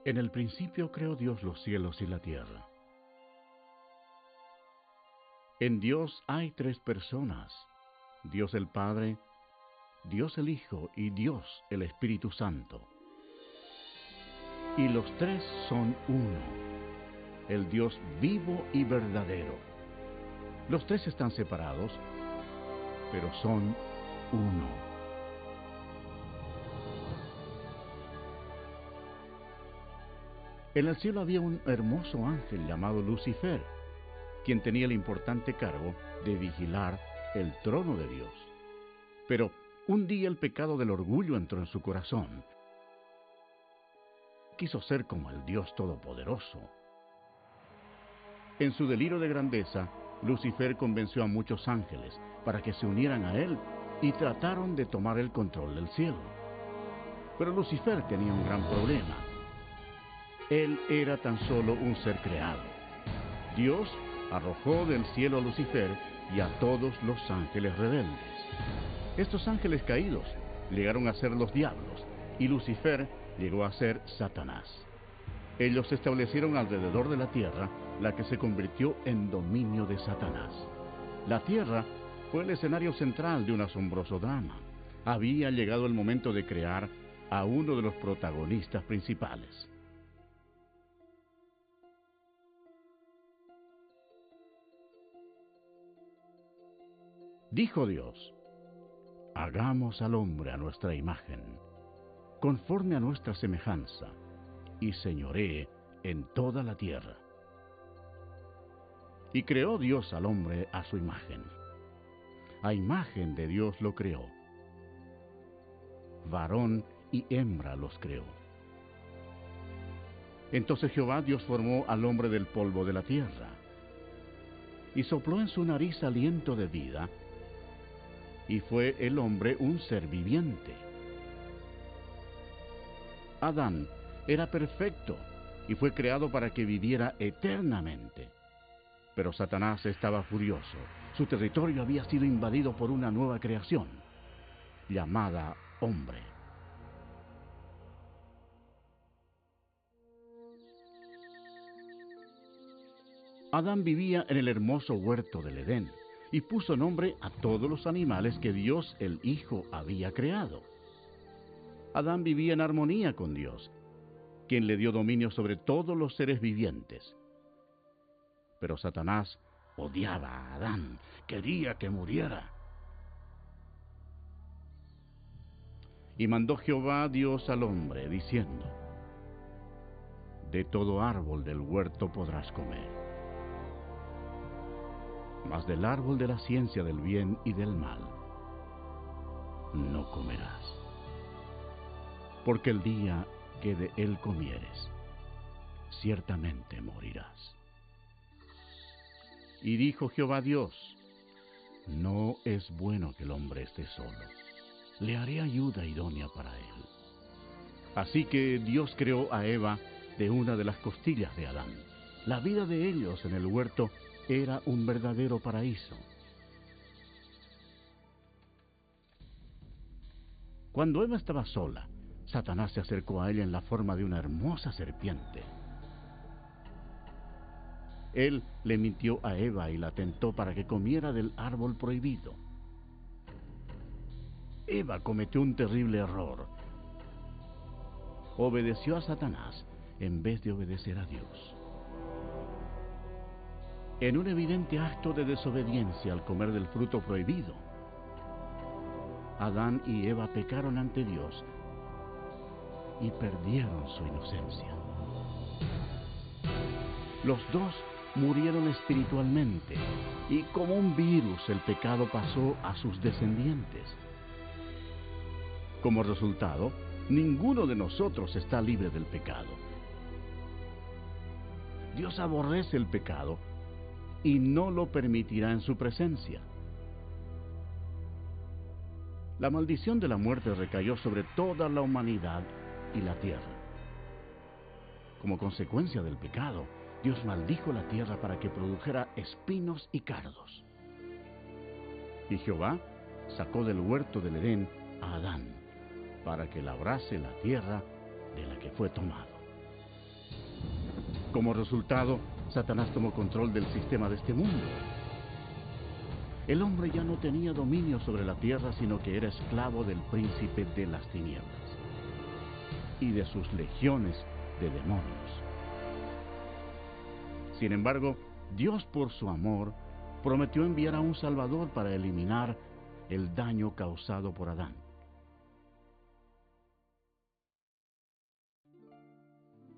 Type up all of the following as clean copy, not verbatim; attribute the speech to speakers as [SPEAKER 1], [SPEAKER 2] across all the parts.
[SPEAKER 1] En el principio creó Dios los cielos y la tierra. En Dios hay tres personas: Dios el Padre, Dios el Hijo y Dios el Espíritu Santo. Y los tres son uno, el Dios vivo y verdadero. Los tres están separados, pero son uno. En el cielo había un hermoso ángel llamado Lucifer, quien tenía el importante cargo de vigilar el trono de Dios. Pero un día el pecado del orgullo entró en su corazón. Quiso ser como el Dios Todopoderoso. En su delirio de grandeza, Lucifer convenció a muchos ángeles para que se unieran a él y trataron de tomar el control del cielo. Pero Lucifer tenía un gran problema. Él era tan solo un ser creado. Dios arrojó del cielo a Lucifer y a todos los ángeles rebeldes. Estos ángeles caídos llegaron a ser los diablos, y Lucifer llegó a ser Satanás. Ellos se establecieron alrededor de la tierra, la que se convirtió en dominio de Satanás. La tierra fue el escenario central de un asombroso drama. Había llegado el momento de crear a uno de los protagonistas principales. Dijo Dios: hagamos al hombre a nuestra imagen, conforme a nuestra semejanza, y señoree en toda la tierra. Y creó Dios al hombre a su imagen. A imagen de Dios lo creó. Varón y hembra los creó. Entonces Jehová Dios formó al hombre del polvo de la tierra, y sopló en su nariz aliento de vida, y fue el hombre un ser viviente. Adán era perfecto y fue creado para que viviera eternamente. Pero Satanás estaba furioso. Su territorio había sido invadido por una nueva creación, llamada hombre. Adán vivía en el hermoso huerto del Edén y puso nombre a todos los animales que Dios el Hijo había creado. Adán vivía en armonía con Dios, quien le dio dominio sobre todos los seres vivientes. Pero Satanás odiaba a Adán, quería que muriera. Y mandó Jehová Dios al hombre, diciendo: de todo árbol del huerto podrás comer, mas del árbol de la ciencia del bien y del mal no comerás, porque el día que de él comieres, ciertamente morirás. Y dijo Jehová Dios: no es bueno que el hombre esté solo, le haré ayuda idónea para él. Así que Dios creó a Eva de una de las costillas de Adán. La vida de ellos en el huerto era un verdadero paraíso. Cuando Eva estaba sola, Satanás se acercó a ella en la forma de una hermosa serpiente. Él le mintió a Eva y la tentó para que comiera del árbol prohibido. Eva cometió un terrible error. Obedeció a Satanás en vez de obedecer a Dios. En un evidente acto de desobediencia al comer del fruto prohibido, Adán y Eva pecaron ante Dios y perdieron su inocencia. Los dos murieron espiritualmente, y como un virus el pecado pasó a sus descendientes. Como resultado, ninguno de nosotros está libre del pecado. Dios aborrece el pecado y no lo permitirá en su presencia. La maldición de la muerte recayó sobre toda la humanidad y la tierra. Como consecuencia del pecado, Dios maldijo la tierra para que produjera espinos y cardos. Y Jehová sacó del huerto del Edén a Adán, para que labrase la tierra de la que fue tomado. Como resultado, Satanás tomó control del sistema de este mundo. El hombre ya no tenía dominio sobre la tierra, sino que era esclavo del príncipe de las tinieblas y de sus legiones de demonios. Sin embargo, Dios, por su amor, prometió enviar a un Salvador para eliminar el daño causado por Adán.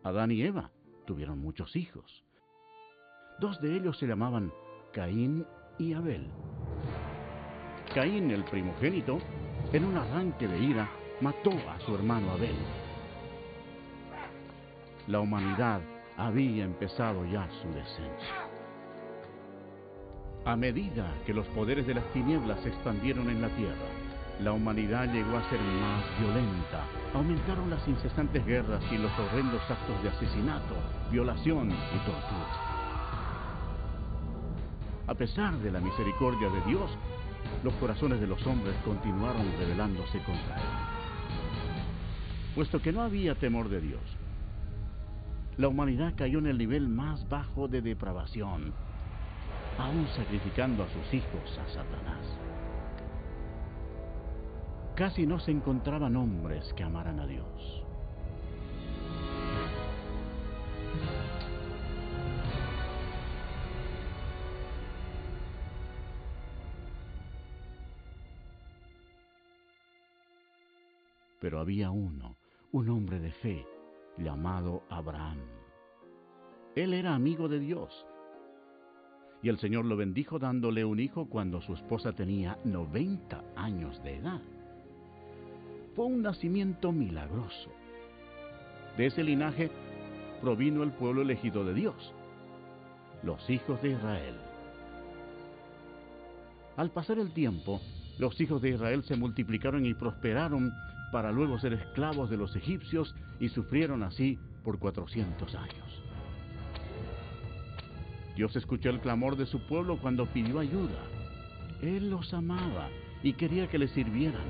[SPEAKER 1] Adán y Eva tuvieron muchos hijos. 2 de ellos se llamaban Caín y Abel. Caín, el primogénito, en un arranque de ira, mató a su hermano Abel. La humanidad había empezado ya su descenso. A medida que los poderes de las tinieblas se expandieron en la tierra, la humanidad llegó a ser más violenta. Aumentaron las incesantes guerras y los horrendos actos de asesinato, violación y tortura. A pesar de la misericordia de Dios, los corazones de los hombres continuaron rebelándose contra Él. Puesto que no había temor de Dios, la humanidad cayó en el nivel más bajo de depravación, aún sacrificando a sus hijos a Satanás. Casi no se encontraban hombres que amaran a Dios. Pero había un hombre de fe, llamado Abraham. Él era amigo de Dios, y el Señor lo bendijo dándole un hijo cuando su esposa tenía 90 años de edad. Fue un nacimiento milagroso. De ese linaje provino el pueblo elegido de Dios, los hijos de Israel. Al pasar el tiempo, los hijos de Israel se multiplicaron y prosperaron para luego ser esclavos de los egipcios y sufrieron así por 400 años. Dios escuchó el clamor de su pueblo cuando pidió ayuda. Él los amaba y quería que le sirvieran.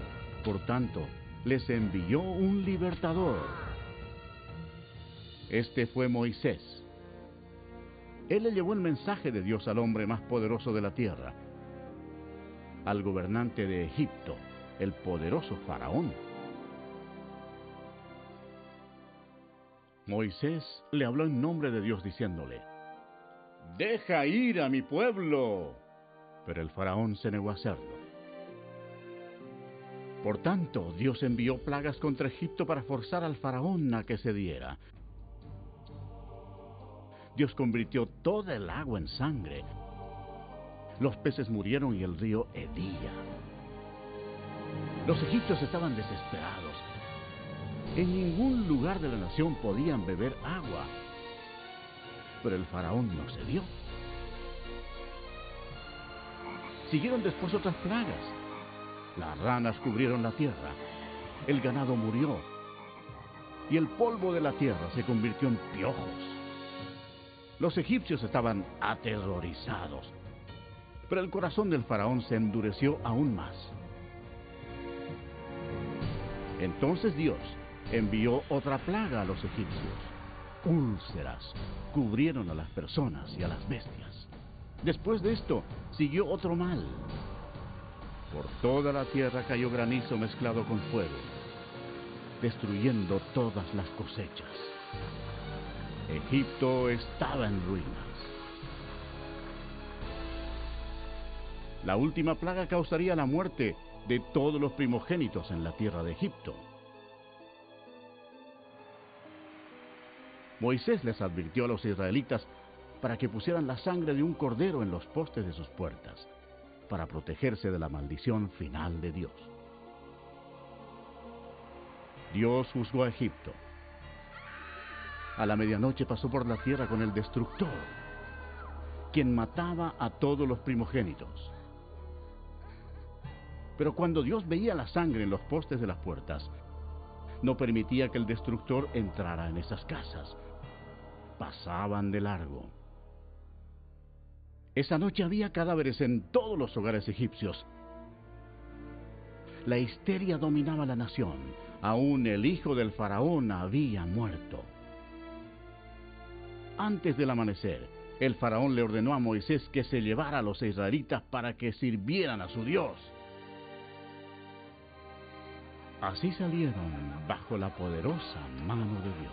[SPEAKER 1] Por tanto, les envió un libertador. Este fue Moisés. Él le llevó el mensaje de Dios al hombre más poderoso de la tierra, al gobernante de Egipto, el poderoso Faraón. Moisés le habló en nombre de Dios diciéndole: «Deja ir a mi pueblo». Pero el Faraón se negó a hacerlo. Por tanto, Dios envió plagas contra Egipto para forzar al Faraón a que cediera. Dios convirtió toda el agua en sangre. Los peces murieron y el río hedía. Los egipcios estaban desesperados. En ningún lugar de la nación podían beber agua. Pero el Faraón no cedió. Siguieron después otras plagas. Las ranas cubrieron la tierra, el ganado murió, y el polvo de la tierra se convirtió en piojos. Los egipcios estaban aterrorizados, pero el corazón del Faraón se endureció aún más. Entonces Dios envió otra plaga a los egipcios. Úlceras cubrieron a las personas y a las bestias. Después de esto, siguió otro mal. Por toda la tierra cayó granizo mezclado con fuego, destruyendo todas las cosechas. Egipto estaba en ruinas. La última plaga causaría la muerte de todos los primogénitos en la tierra de Egipto. Moisés les advirtió a los israelitas para que pusieran la sangre de un cordero en los postes de sus puertas, para protegerse de la maldición final de Dios. Dios juzgó a Egipto. A la medianoche pasó por la tierra con el destructor, quien mataba a todos los primogénitos. Pero cuando Dios veía la sangre en los postes de las puertas, no permitía que el destructor entrara en esas casas. Pasaban de largo. Esa noche había cadáveres en todos los hogares egipcios. La histeria dominaba la nación. Aún el hijo del faraón había muerto. Antes del amanecer, el faraón le ordenó a Moisés que se llevara a los israelitas para que sirvieran a su Dios. Así salieron bajo la poderosa mano de Dios.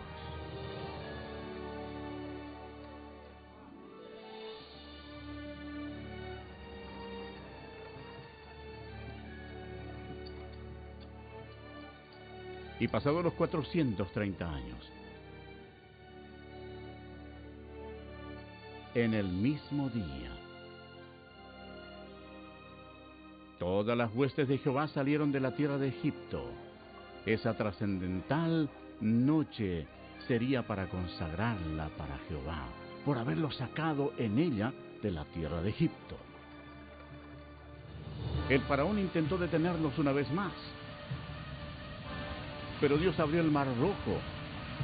[SPEAKER 1] Y pasados los 430 años, en el mismo día, todas las huestes de Jehová salieron de la tierra de Egipto. Esa trascendental noche sería para consagrarla para Jehová, por haberlo sacado en ella de la tierra de Egipto. El faraón intentó detenerlos una vez más, pero Dios abrió el mar rojo,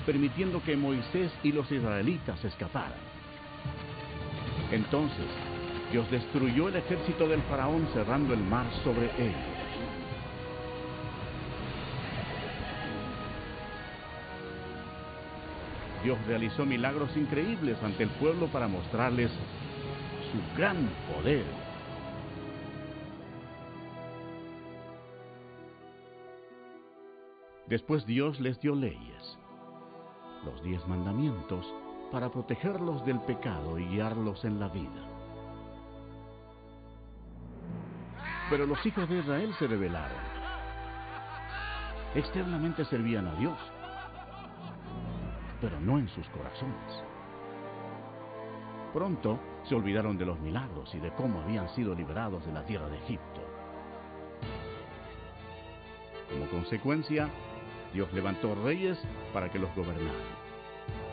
[SPEAKER 1] permitiendo que Moisés y los israelitas escaparan. Entonces, Dios destruyó el ejército del faraón cerrando el mar sobre ellos. Dios realizó milagros increíbles ante el pueblo para mostrarles su gran poder. Después Dios les dio leyes, los 10 mandamientos, para protegerlos del pecado y guiarlos en la vida. Pero los hijos de Israel se rebelaron. Externamente servían a Dios, pero no en sus corazones. Pronto se olvidaron de los milagros y de cómo habían sido liberados de la tierra de Egipto. Como consecuencia, Dios levantó reyes para que los gobernaran.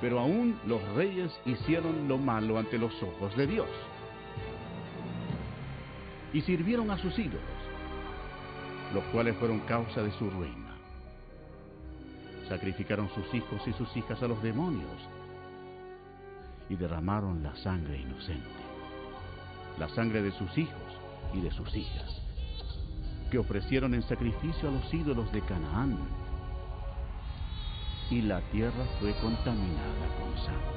[SPEAKER 1] Pero aún los reyes hicieron lo malo ante los ojos de Dios. Y sirvieron a sus ídolos, los cuales fueron causa de su ruina. Sacrificaron sus hijos y sus hijas a los demonios y derramaron la sangre inocente, la sangre de sus hijos y de sus hijas, que ofrecieron en sacrificio a los ídolos de Canaán. Y la tierra fue contaminada con sangre.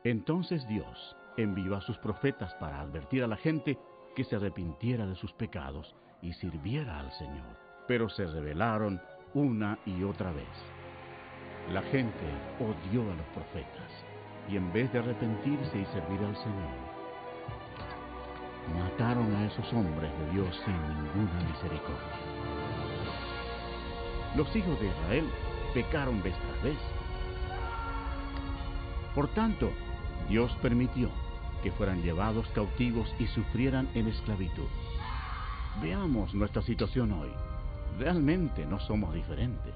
[SPEAKER 1] Entonces Dios envió a sus profetas para advertir a la gente que se arrepintiera de sus pecados y sirviera al Señor. Pero se rebelaron una y otra vez. La gente odió a los profetas y en vez de arrepentirse y servir al Señor, mataron a esos hombres de Dios sin ninguna misericordia. Los hijos de Israel pecaron vez tras vez. Por tanto, Dios permitió que fueran llevados cautivos y sufrieran en esclavitud. Veamos nuestra situación hoy. Realmente no somos diferentes.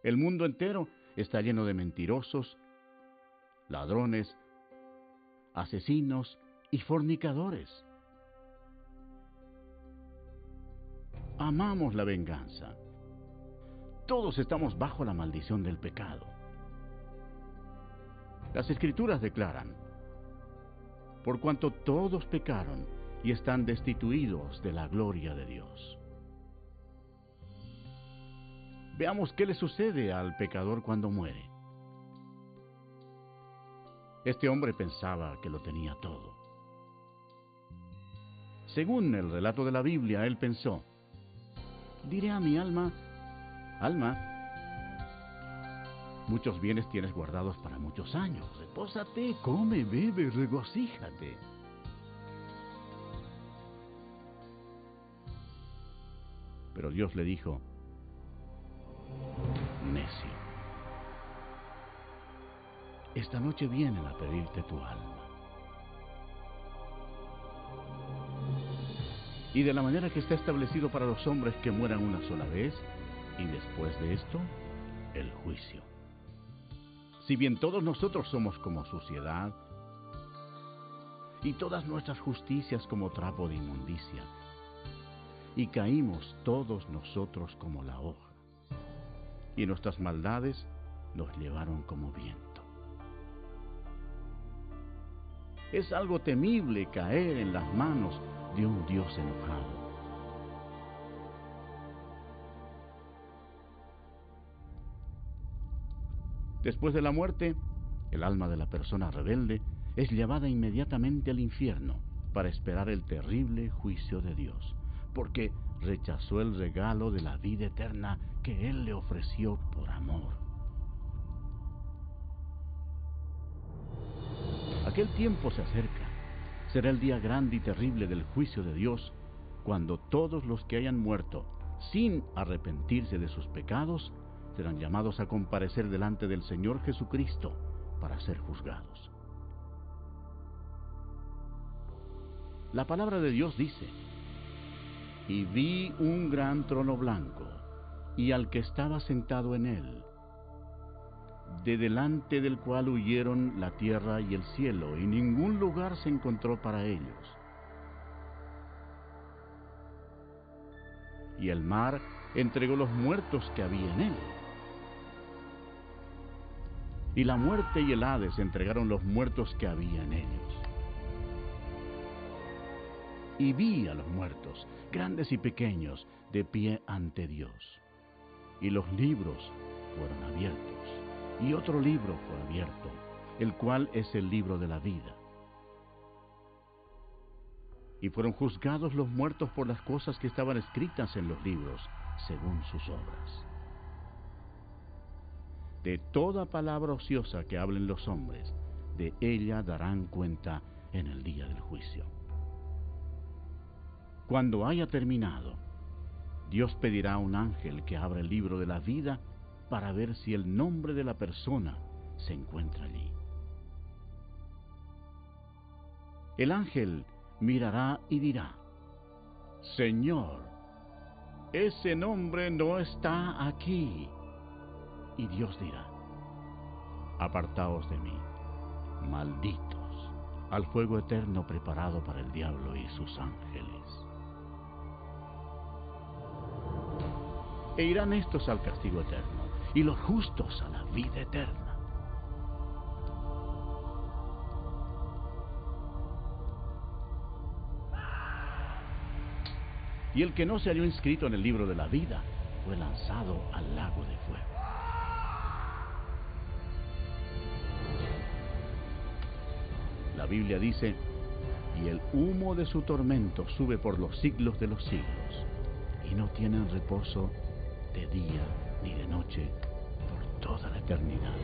[SPEAKER 1] El mundo entero está lleno de mentirosos, ladrones, asesinos y fornicadores. Amamos la venganza. Todos estamos bajo la maldición del pecado. Las Escrituras declaran: por cuanto todos pecaron y están destituidos de la gloria de Dios. Veamos qué le sucede al pecador cuando muere. Este hombre pensaba que lo tenía todo. Según el relato de la Biblia, él pensó: diré a mi alma, alma, muchos bienes tienes guardados para muchos años. Repósate, come, bebe, regocíjate. Pero Dios le dijo: necio, esta noche vienen a pedirte tu alma. Y de la manera que está establecido para los hombres que mueran una sola vez, y después de esto, el juicio. Si bien todos nosotros somos como suciedad, y todas nuestras justicias como trapo de inmundicia, y caímos todos nosotros como la hoja, y nuestras maldades nos llevaron como viento. Es algo temible caer en las manos de un Dios enojado. Después de la muerte, el alma de la persona rebelde es llevada inmediatamente al infierno para esperar el terrible juicio de Dios, porque rechazó el regalo de la vida eterna que Él le ofreció por amor. Aquel tiempo se acerca. Será el día grande y terrible del juicio de Dios, cuando todos los que hayan muerto sin arrepentirse de sus pecados serán llamados a comparecer delante del Señor Jesucristo para ser juzgados. La palabra de Dios dice: y vi un gran trono blanco, y al que estaba sentado en él, de delante del cual huyeron la tierra y el cielo, y ningún lugar se encontró para ellos. Y el mar entregó los muertos que había en él. Y la muerte y el Hades entregaron los muertos que había en ellos. Y vi a los muertos, grandes y pequeños, de pie ante Dios. Y los libros fueron abiertos. Y otro libro fue abierto, el cual es el libro de la vida. Y fueron juzgados los muertos por las cosas que estaban escritas en los libros, según sus obras. De toda palabra ociosa que hablen los hombres, de ella darán cuenta en el día del juicio. Cuando haya terminado, Dios pedirá a un ángel que abra el libro de la vida para ver si el nombre de la persona se encuentra allí. El ángel mirará y dirá: Señor, ese nombre no está aquí. Y Dios dirá: apartaos de mí, malditos, al fuego eterno preparado para el diablo y sus ángeles. E irán estos al castigo eterno, y los justos a la vida eterna. Y el que no se halló inscrito en el libro de la vida fue lanzado al lago de fuego. La Biblia dice: y el humo de su tormento sube por los siglos de los siglos, y no tienen reposo de día ni de noche por toda la eternidad.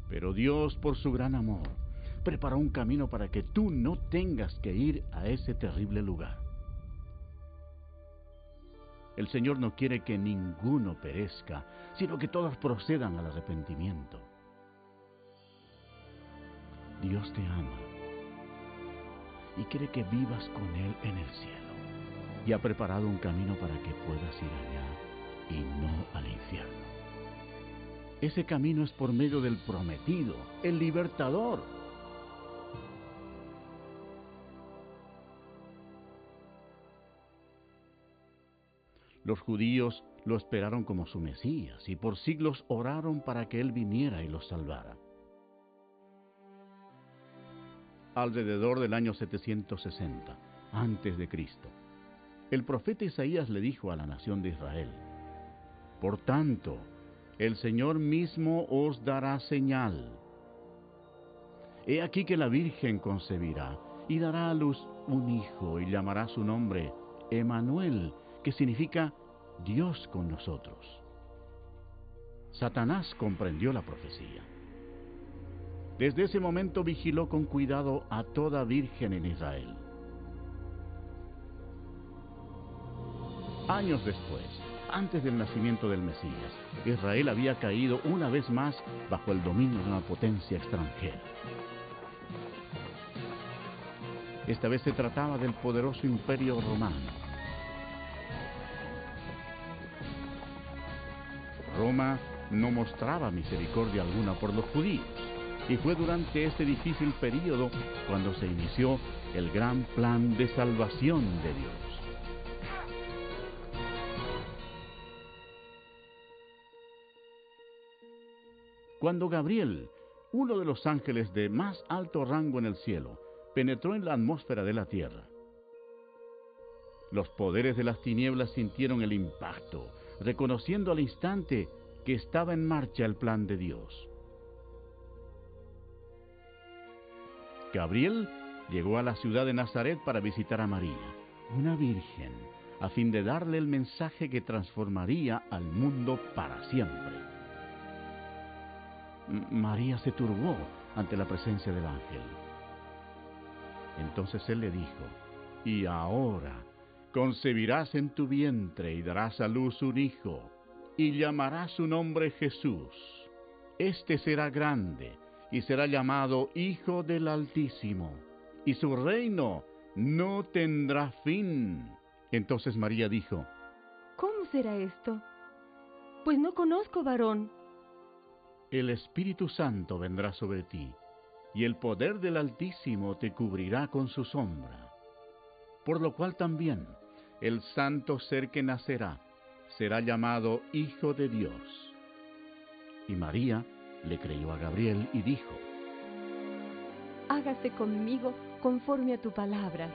[SPEAKER 1] Pero Dios, por su gran amor, preparó un camino para que tú no tengas que ir a ese terrible lugar. El Señor no quiere que ninguno perezca, sino que todos procedan al arrepentimiento. Dios te ama y quiere que vivas con Él en el cielo, y ha preparado un camino para que puedas ir allá y no al infierno. Ese camino es por medio del prometido, el libertador. Los judíos lo esperaron como su Mesías y por siglos oraron para que Él viniera y los salvara. Alrededor del año 760 antes de Cristo, el profeta Isaías le dijo a la nación de Israel: por tanto, el Señor mismo os dará señal. He aquí que la Virgen concebirá y dará a luz un hijo, y llamará su nombre Emmanuel, que significa Dios con nosotros. Satanás comprendió la profecía. Desde ese momento vigiló con cuidado a toda virgen en Israel. Años después, antes del nacimiento del Mesías, Israel había caído una vez más bajo el dominio de una potencia extranjera. Esta vez se trataba del poderoso Imperio Romano. Roma no mostraba misericordia alguna por los judíos, y fue durante este difícil período cuando se inició el gran plan de salvación de Dios. Cuando Gabriel, uno de los ángeles de más alto rango en el cielo, penetró en la atmósfera de la tierra, los poderes de las tinieblas sintieron el impacto, reconociendo al instante que estaba en marcha el plan de Dios. Gabriel llegó a la ciudad de Nazaret para visitar a María, una virgen, a fin de darle el mensaje que transformaría al mundo para siempre. María se turbó ante la presencia del ángel. Entonces él le dijo: «Y ahora concebirás en tu vientre y darás a luz un hijo, y llamarás su nombre Jesús. Este será grande, y será llamado Hijo del Altísimo, y su reino no tendrá fin». Entonces María dijo:
[SPEAKER 2] ¿Cómo será esto? Pues no conozco varón.
[SPEAKER 1] «El Espíritu Santo vendrá sobre ti, y el poder del Altísimo te cubrirá con su sombra. Por lo cual también el santo ser que nacerá será llamado Hijo de Dios». Y María le creyó a Gabriel y dijo:
[SPEAKER 2] «Hágase conmigo conforme a tu palabra».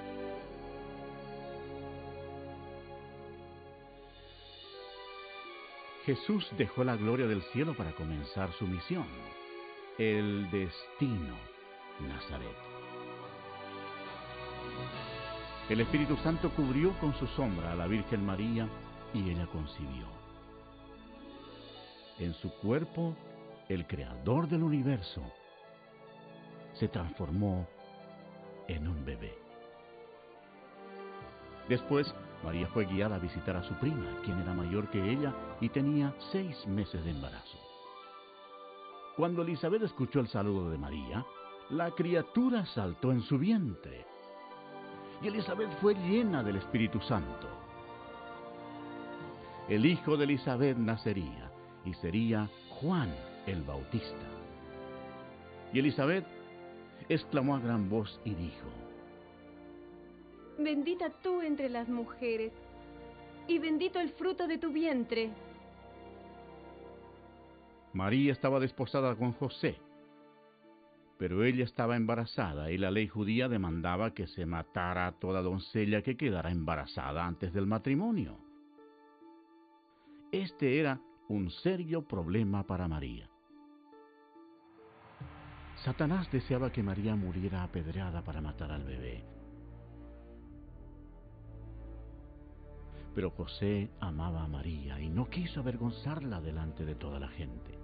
[SPEAKER 1] Jesús dejó la gloria del cielo para comenzar su misión, el destino, Nazaret. El Espíritu Santo cubrió con su sombra a la Virgen María y ella concibió. En su cuerpo, el Creador del universo se transformó en un bebé. Después, María fue guiada a visitar a su prima, quien era mayor que ella y tenía 6 meses de embarazo. Cuando Elisabet escuchó el saludo de María, la criatura saltó en su vientre. Y Elisabet fue llena del Espíritu Santo. El hijo de Elisabet nacería y sería Juan el Bautista. Y Elisabet exclamó a gran voz y dijo:
[SPEAKER 2] «Bendita tú entre las mujeres, y bendito el fruto de tu vientre».
[SPEAKER 1] María estaba desposada con José, pero ella estaba embarazada y la ley judía demandaba que se matara a toda doncella que quedara embarazada antes del matrimonio. Este era un serio problema para María. Satanás deseaba que María muriera apedreada para matar al bebé. Pero José amaba a María y no quiso avergonzarla delante de toda la gente.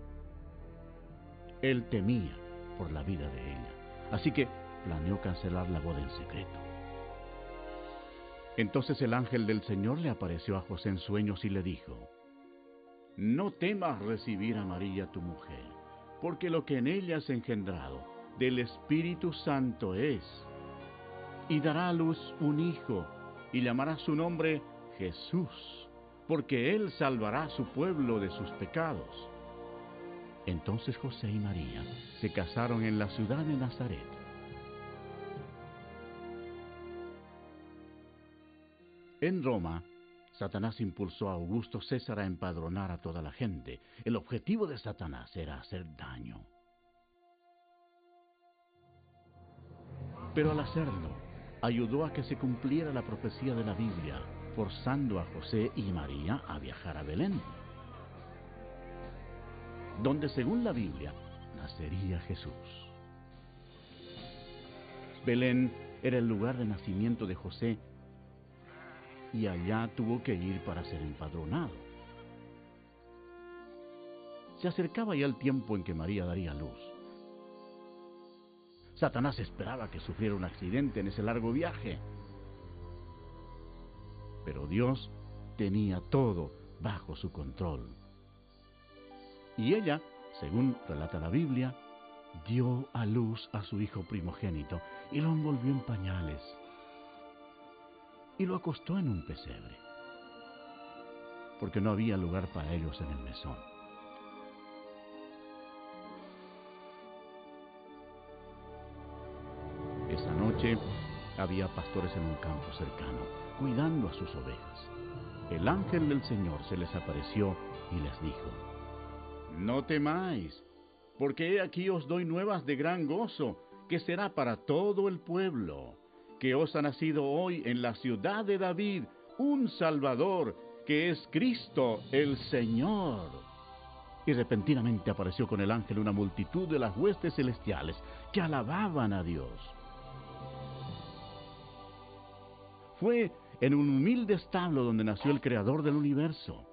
[SPEAKER 1] Él temía por la vida de ella, así que planeó cancelar la boda en secreto. Entonces el ángel del Señor le apareció a José en sueños y le dijo: «No temas recibir a María tu mujer, porque lo que en ella es engendrado del Espíritu Santo es, y dará a luz un hijo, y llamará su nombre Jesús, porque él salvará a su pueblo de sus pecados». Entonces José y María se casaron en la ciudad de Nazaret. En Roma, Satanás impulsó a Augusto César a empadronar a toda la gente. El objetivo de Satanás era hacer daño. Pero al hacerlo, ayudó a que se cumpliera la profecía de la Biblia, forzando a José y María a viajar a Belén, donde según la Biblia nacería Jesús. Belén era el lugar de nacimiento de José y allá tuvo que ir para ser empadronado. Se acercaba ya el tiempo en que María daría luz. Satanás esperaba que sufriera un accidente en ese largo viaje, pero Dios tenía todo bajo su control. Y ella, según relata la Biblia, dio a luz a su hijo primogénito y lo envolvió en pañales y lo acostó en un pesebre, porque no había lugar para ellos en el mesón. Esa noche había pastores en un campo cercano, cuidando a sus ovejas. El ángel del Señor se les apareció y les dijo: «No temáis, Porque he aquí os doy nuevas de gran gozo, que será para todo el pueblo, que os ha nacido hoy en la ciudad de David un Salvador, que es Cristo el Señor. Y repentinamente apareció con el ángel una multitud de las huestes celestiales, que alababan a Dios. Fue en un humilde establo donde nació el Creador del universo.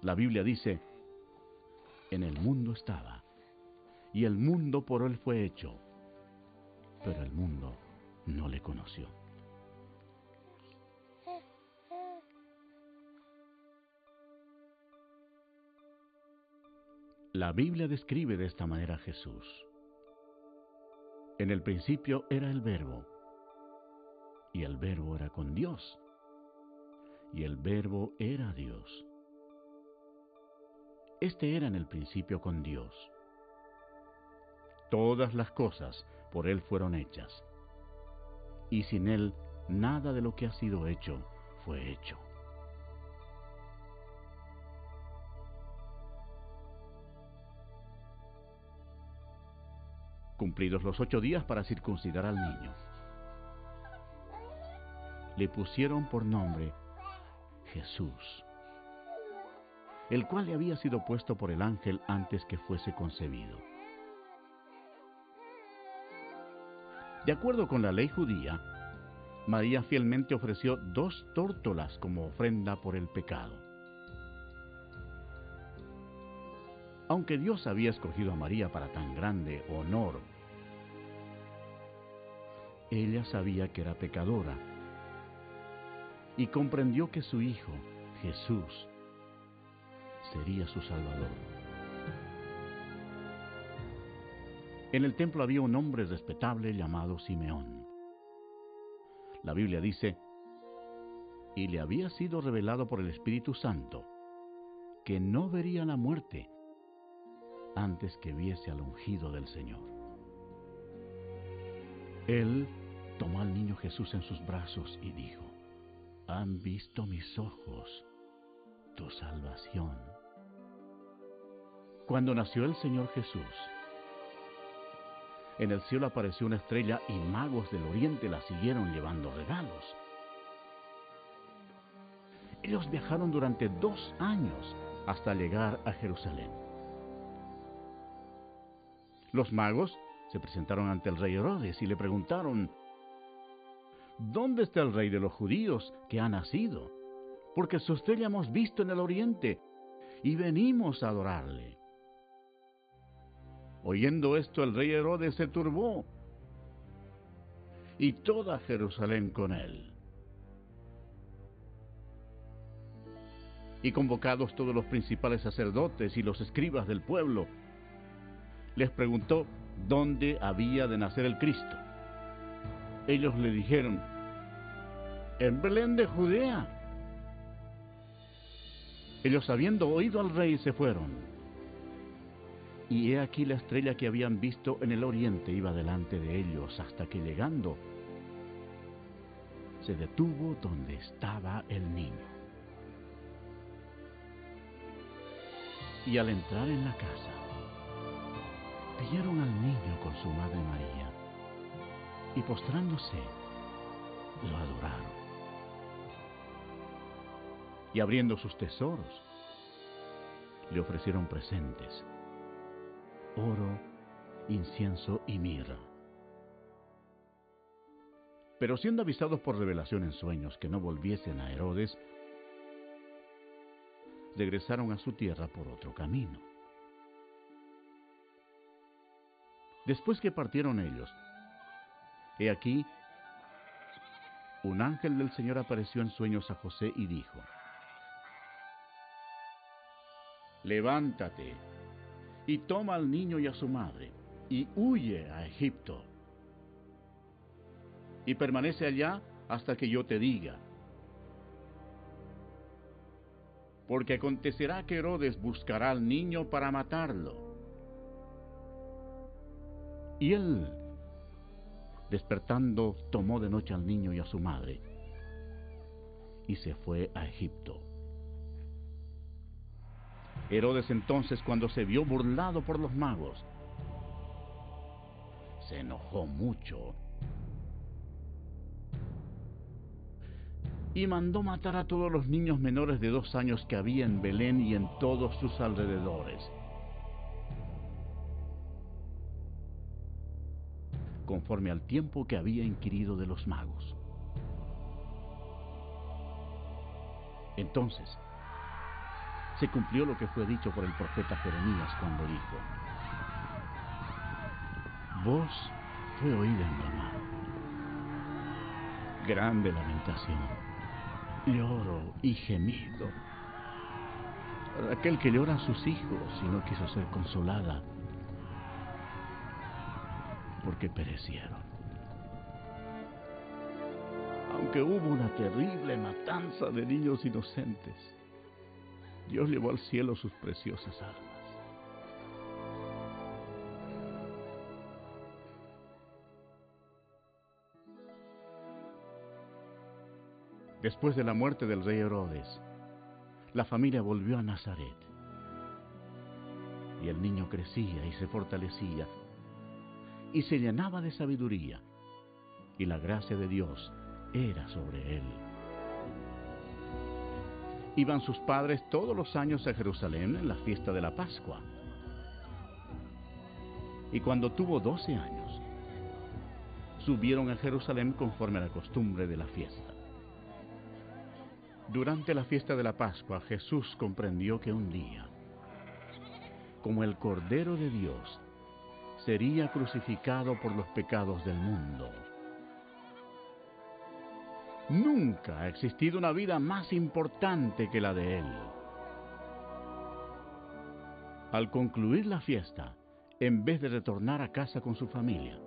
[SPEAKER 1] La Biblia dice: en el mundo estaba, y el mundo por él fue hecho, pero el mundo no le conoció. La Biblia describe de esta manera a Jesús. En el principio era el Verbo, y el Verbo era con Dios, y el Verbo era Dios. Este era en el principio con Dios. Todas las cosas por Él fueron hechas, y sin Él nada de lo que ha sido hecho fue hecho. Cumplidos los 8 días para circuncidar al niño, le pusieron por nombre Jesús, el cual le había sido puesto por el ángel antes que fuese concebido. De acuerdo con la ley judía, María fielmente ofreció 2 tórtolas como ofrenda por el pecado. Aunque Dios había escogido a María para tan grande honor, ella sabía que era pecadora y comprendió que su Hijo, Jesús, sería su Salvador. En el templo había un hombre respetable llamado Simeón. La Biblia dice: y le había sido revelado por el Espíritu Santo que no vería la muerte antes que viese al ungido del Señor. Él tomó al niño Jesús en sus brazos y dijo: han visto mis ojos tu salvación. Cuando nació el Señor Jesús, en el cielo apareció una estrella y magos del oriente la siguieron llevando regalos. Ellos viajaron durante 2 años hasta llegar a Jerusalén. Los magos se presentaron ante el rey Herodes y le preguntaron: ¿dónde está el rey de los judíos que ha nacido? Porque su estrella hemos visto en el oriente y venimos a adorarle. Oyendo esto, el rey Herodes se turbó, y toda Jerusalén con él. Y convocados todos los principales sacerdotes y los escribas del pueblo, les preguntó dónde había de nacer el Cristo. Ellos le dijeron: en Belén de Judea. Ellos, habiendo oído al rey, se fueron. Y he aquí la estrella que habían visto en el oriente iba delante de ellos, hasta que llegando, se detuvo donde estaba el niño. Y al entrar en la casa, vieron al niño con su madre María, y postrándose, lo adoraron. Y abriendo sus tesoros, le ofrecieron presentes: oro, incienso y mirra. Pero siendo avisados por revelación en sueños que no volviesen a Herodes, regresaron a su tierra por otro camino. Después que partieron ellos, he aquí, un ángel del Señor apareció en sueños a José y dijo: levántate y toma al niño y a su madre, y huye a Egipto. Y permanece allá hasta que yo te diga. Porque acontecerá que Herodes buscará al niño para matarlo. Y él, despertando, tomó de noche al niño y a su madre, y se fue a Egipto. Herodes entonces, cuando se vio burlado por los magos, se enojó mucho y mandó matar a todos los niños menores de 2 años que había en Belén y en todos sus alrededores, conforme al tiempo que había inquirido de los magos. Entonces se cumplió lo que fue dicho por el profeta Jeremías cuando dijo: voz fue oída en Ramá, grande lamentación, lloro y gemido. Aquel que llora a sus hijos y no quiso ser consolada, porque perecieron. Aunque hubo una terrible matanza de niños inocentes, Dios llevó al cielo sus preciosas almas. Después de la muerte del rey Herodes, la familia volvió a Nazaret. Y el niño crecía y se fortalecía, y se llenaba de sabiduría, y la gracia de Dios era sobre él. Iban sus padres todos los años a Jerusalén en la fiesta de la Pascua. Y cuando tuvo 12 años, subieron a Jerusalén conforme a la costumbre de la fiesta. Durante la fiesta de la Pascua, Jesús comprendió que un día, como el Cordero de Dios, sería crucificado por los pecados del mundo. Nunca ha existido una vida más importante que la de él. Al concluir la fiesta, en vez de retornar a casa con su familia,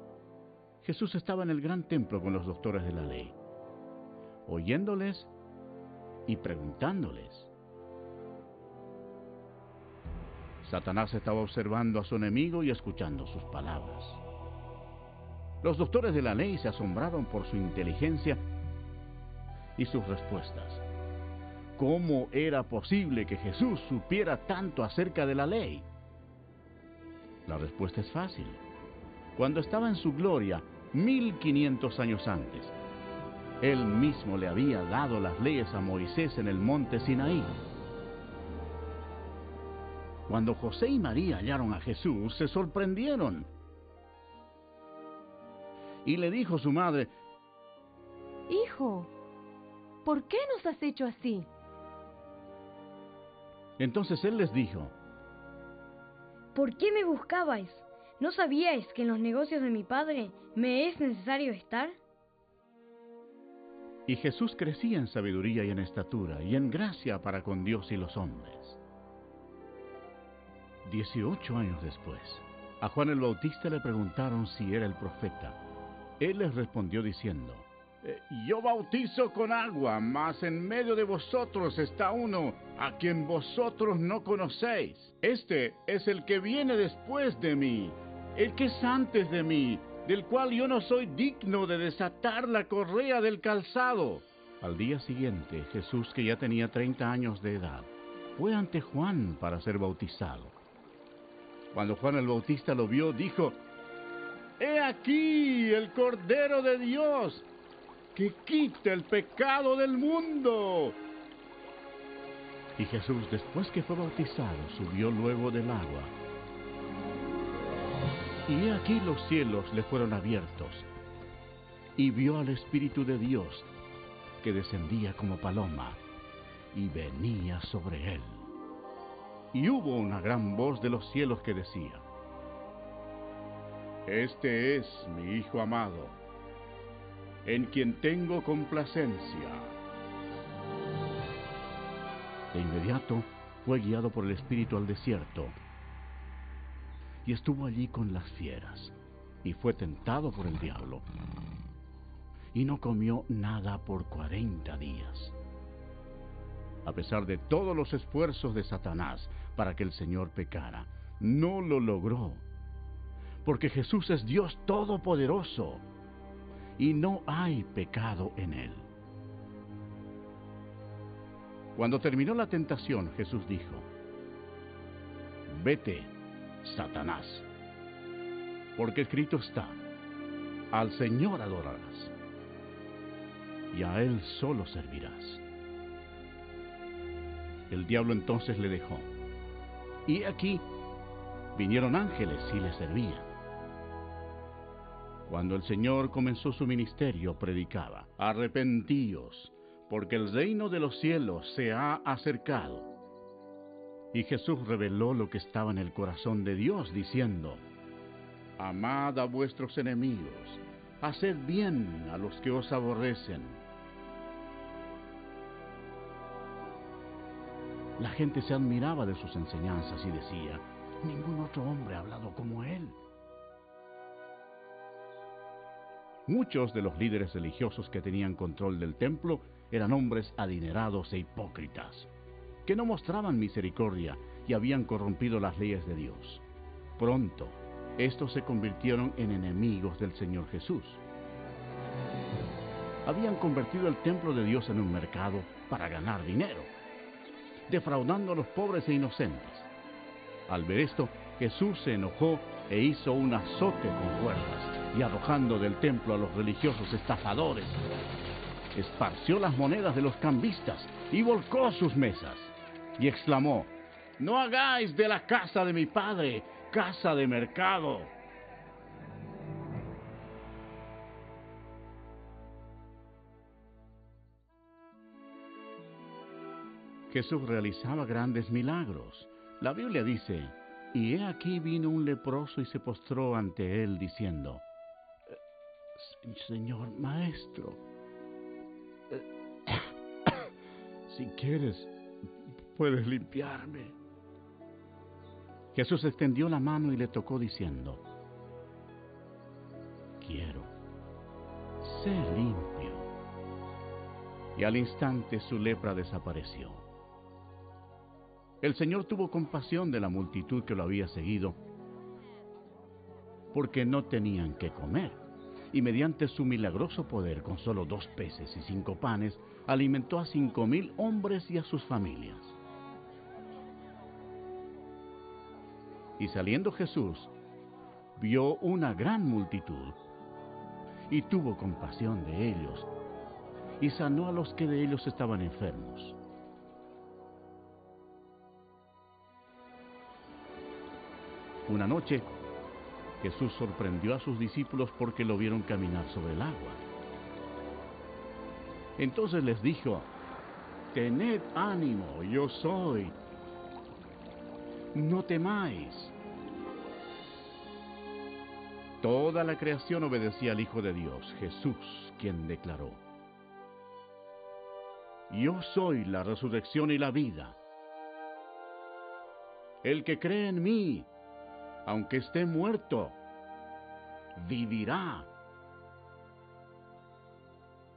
[SPEAKER 1] Jesús estaba en el gran templo con los doctores de la ley, oyéndoles y preguntándoles. Satanás estaba observando a su enemigo y escuchando sus palabras. Los doctores de la ley se asombraron por su inteligencia y sus respuestas. ¿Cómo era posible que Jesús supiera tanto acerca de la ley? La respuesta es fácil. Cuando estaba en su gloria, 1500 años antes, él mismo le había dado las leyes a Moisés en el monte Sinaí. Cuando José y María hallaron a Jesús, se sorprendieron. Y le dijo su madre:
[SPEAKER 2] Hijo, ¿por qué nos has hecho así?
[SPEAKER 1] Entonces él les dijo:
[SPEAKER 3] ¿Por qué me buscabais? ¿No sabíais que en los negocios de mi padre me es necesario estar?
[SPEAKER 1] Y Jesús crecía en sabiduría y en estatura y en gracia para con Dios y los hombres. 18 años después, a Juan el Bautista le preguntaron si era el profeta. Él les respondió diciendo: yo bautizo con agua, mas en medio de vosotros está uno a quien vosotros no conocéis. Este es el que viene después de mí, el que es antes de mí, del cual yo no soy digno de desatar la correa del calzado. Al día siguiente, Jesús, que ya tenía 30 años de edad, fue ante Juan para ser bautizado. Cuando Juan el Bautista lo vio, dijo: ¡He aquí el Cordero de Dios, que quita el pecado del mundo! Y Jesús, después que fue bautizado, subió luego del agua. Y he aquí los cielos le fueron abiertos, y vio al Espíritu de Dios, que descendía como paloma, y venía sobre él. Y hubo una gran voz de los cielos que decía: Este es mi Hijo amado, en quien tengo complacencia. De inmediato fue guiado por el Espíritu al desierto, y estuvo allí con las fieras, y fue tentado por el diablo, y no comió nada por 40 días. A pesar de todos los esfuerzos de Satanás para que el Señor pecara, no lo logró, porque Jesús es Dios Todopoderoso, y no hay pecado en él. Cuando terminó la tentación, Jesús dijo: vete, Satanás. Porque escrito está, al Señor adorarás, y a Él solo servirás. El diablo entonces le dejó. Y aquí vinieron ángeles y le servían. Cuando el Señor comenzó su ministerio, predicaba: arrepentíos, porque el reino de los cielos se ha acercado. Y Jesús reveló lo que estaba en el corazón de Dios, diciendo: amad a vuestros enemigos, haced bien a los que os aborrecen. La gente se admiraba de sus enseñanzas y decía: ningún otro hombre ha hablado como él. Muchos de los líderes religiosos que tenían control del templo eran hombres adinerados e hipócritas, que no mostraban misericordia y habían corrompido las leyes de Dios. Pronto, estos se convirtieron en enemigos del Señor Jesús. Habían convertido el templo de Dios en un mercado para ganar dinero, defraudando a los pobres e inocentes. Al ver esto, Jesús se enojó e hizo un azote con cuerdas, y arrojando del templo a los religiosos estafadores, esparció las monedas de los cambistas y volcó sus mesas, y exclamó: no hagáis de la casa de mi padre casa de mercado. Jesús realizaba grandes milagros. La Biblia dice: y he aquí vino un leproso y se postró ante él, diciendo: Señor Maestro, si quieres, puedes limpiarme. Jesús extendió la mano y le tocó, diciendo: quiero, sé limpio. Y al instante su lepra desapareció. El Señor tuvo compasión de la multitud que lo había seguido, porque no tenían qué comer, y mediante su milagroso poder, con solo 2 peces y 5 panes, alimentó a 5,000 hombres y a sus familias. Y saliendo Jesús, vio una gran multitud, y tuvo compasión de ellos, y sanó a los que de ellos estaban enfermos. Una noche, Jesús sorprendió a sus discípulos porque lo vieron caminar sobre el agua. Entonces les dijo: tened ánimo, yo soy, no temáis. Toda la creación obedecía al Hijo de Dios, Jesús, quien declaró: yo soy la resurrección y la vida. El que cree en mí, aunque esté muerto, vivirá.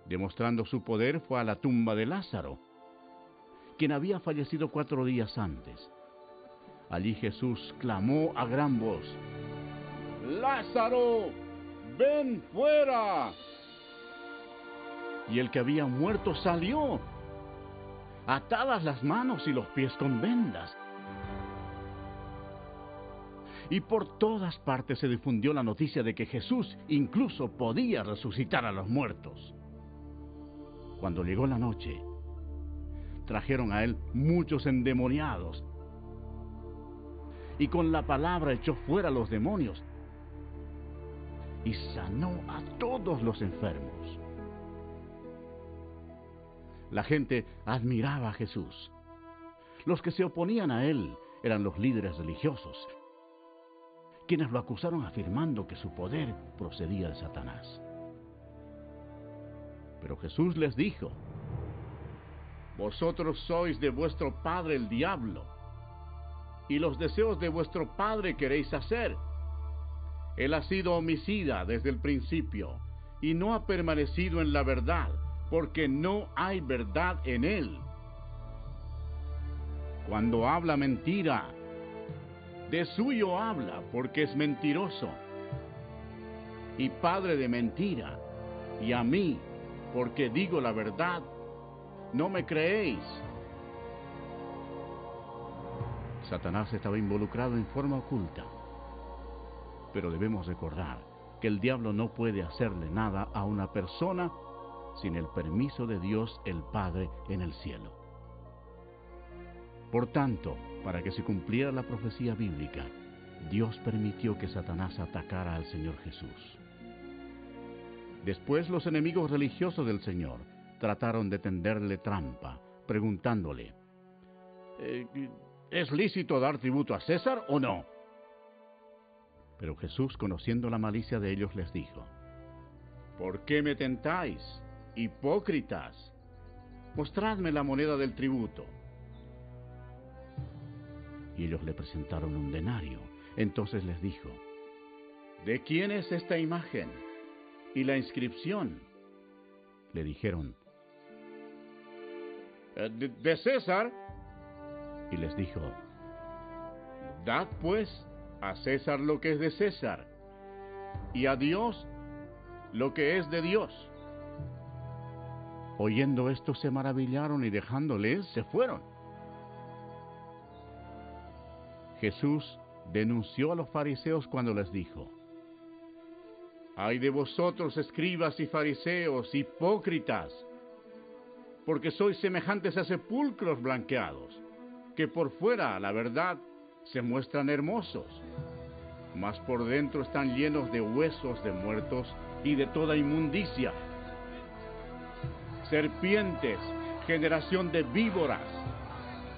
[SPEAKER 1] Demostrando su poder, fue a la tumba de Lázaro, quien había fallecido 4 días antes. Allí Jesús clamó a gran voz: ¡Lázaro, ven fuera! Y el que había muerto salió, atadas las manos y los pies con vendas. Y por todas partes se difundió la noticia de que Jesús incluso podía resucitar a los muertos. Cuando llegó la noche, trajeron a él muchos endemoniados, y con la palabra echó fuera a los demonios, y sanó a todos los enfermos. La gente admiraba a Jesús. Los que se oponían a él eran los líderes religiosos, quienes lo acusaron afirmando que su poder procedía de Satanás. Pero Jesús les dijo: vosotros sois de vuestro padre el diablo, y los deseos de vuestro padre queréis hacer. Él ha sido homicida desde el principio, y no ha permanecido en la verdad, porque no hay verdad en él. Cuando habla mentira, de suyo habla, porque es mentiroso, y padre de mentira, y a mí, porque digo la verdad, no me creéis. Satanás estaba involucrado en forma oculta. Pero debemos recordar que el diablo no puede hacerle nada a una persona sin el permiso de Dios el Padre en el cielo. Por tanto, para que se cumpliera la profecía bíblica, Dios permitió que Satanás atacara al Señor Jesús. Después los enemigos religiosos del Señor trataron de tenderle trampa, preguntándole, ¿es lícito dar tributo a César o no? Pero Jesús, conociendo la malicia de ellos, les dijo, ¿por qué me tentáis, hipócritas? Mostradme la moneda del tributo. Y ellos le presentaron un denario. Entonces les dijo, ¿de quién es esta imagen y la inscripción? Le dijeron, de César. Y les dijo, dad pues a César lo que es de César, y a Dios lo que es de Dios. Oyendo esto se maravillaron y dejándoles se fueron. Jesús denunció a los fariseos cuando les dijo, ay de vosotros, escribas y fariseos, hipócritas, porque sois semejantes a sepulcros blanqueados, que por fuera, la verdad, se muestran hermosos, mas por dentro están llenos de huesos de muertos y de toda inmundicia. Serpientes, generación de víboras,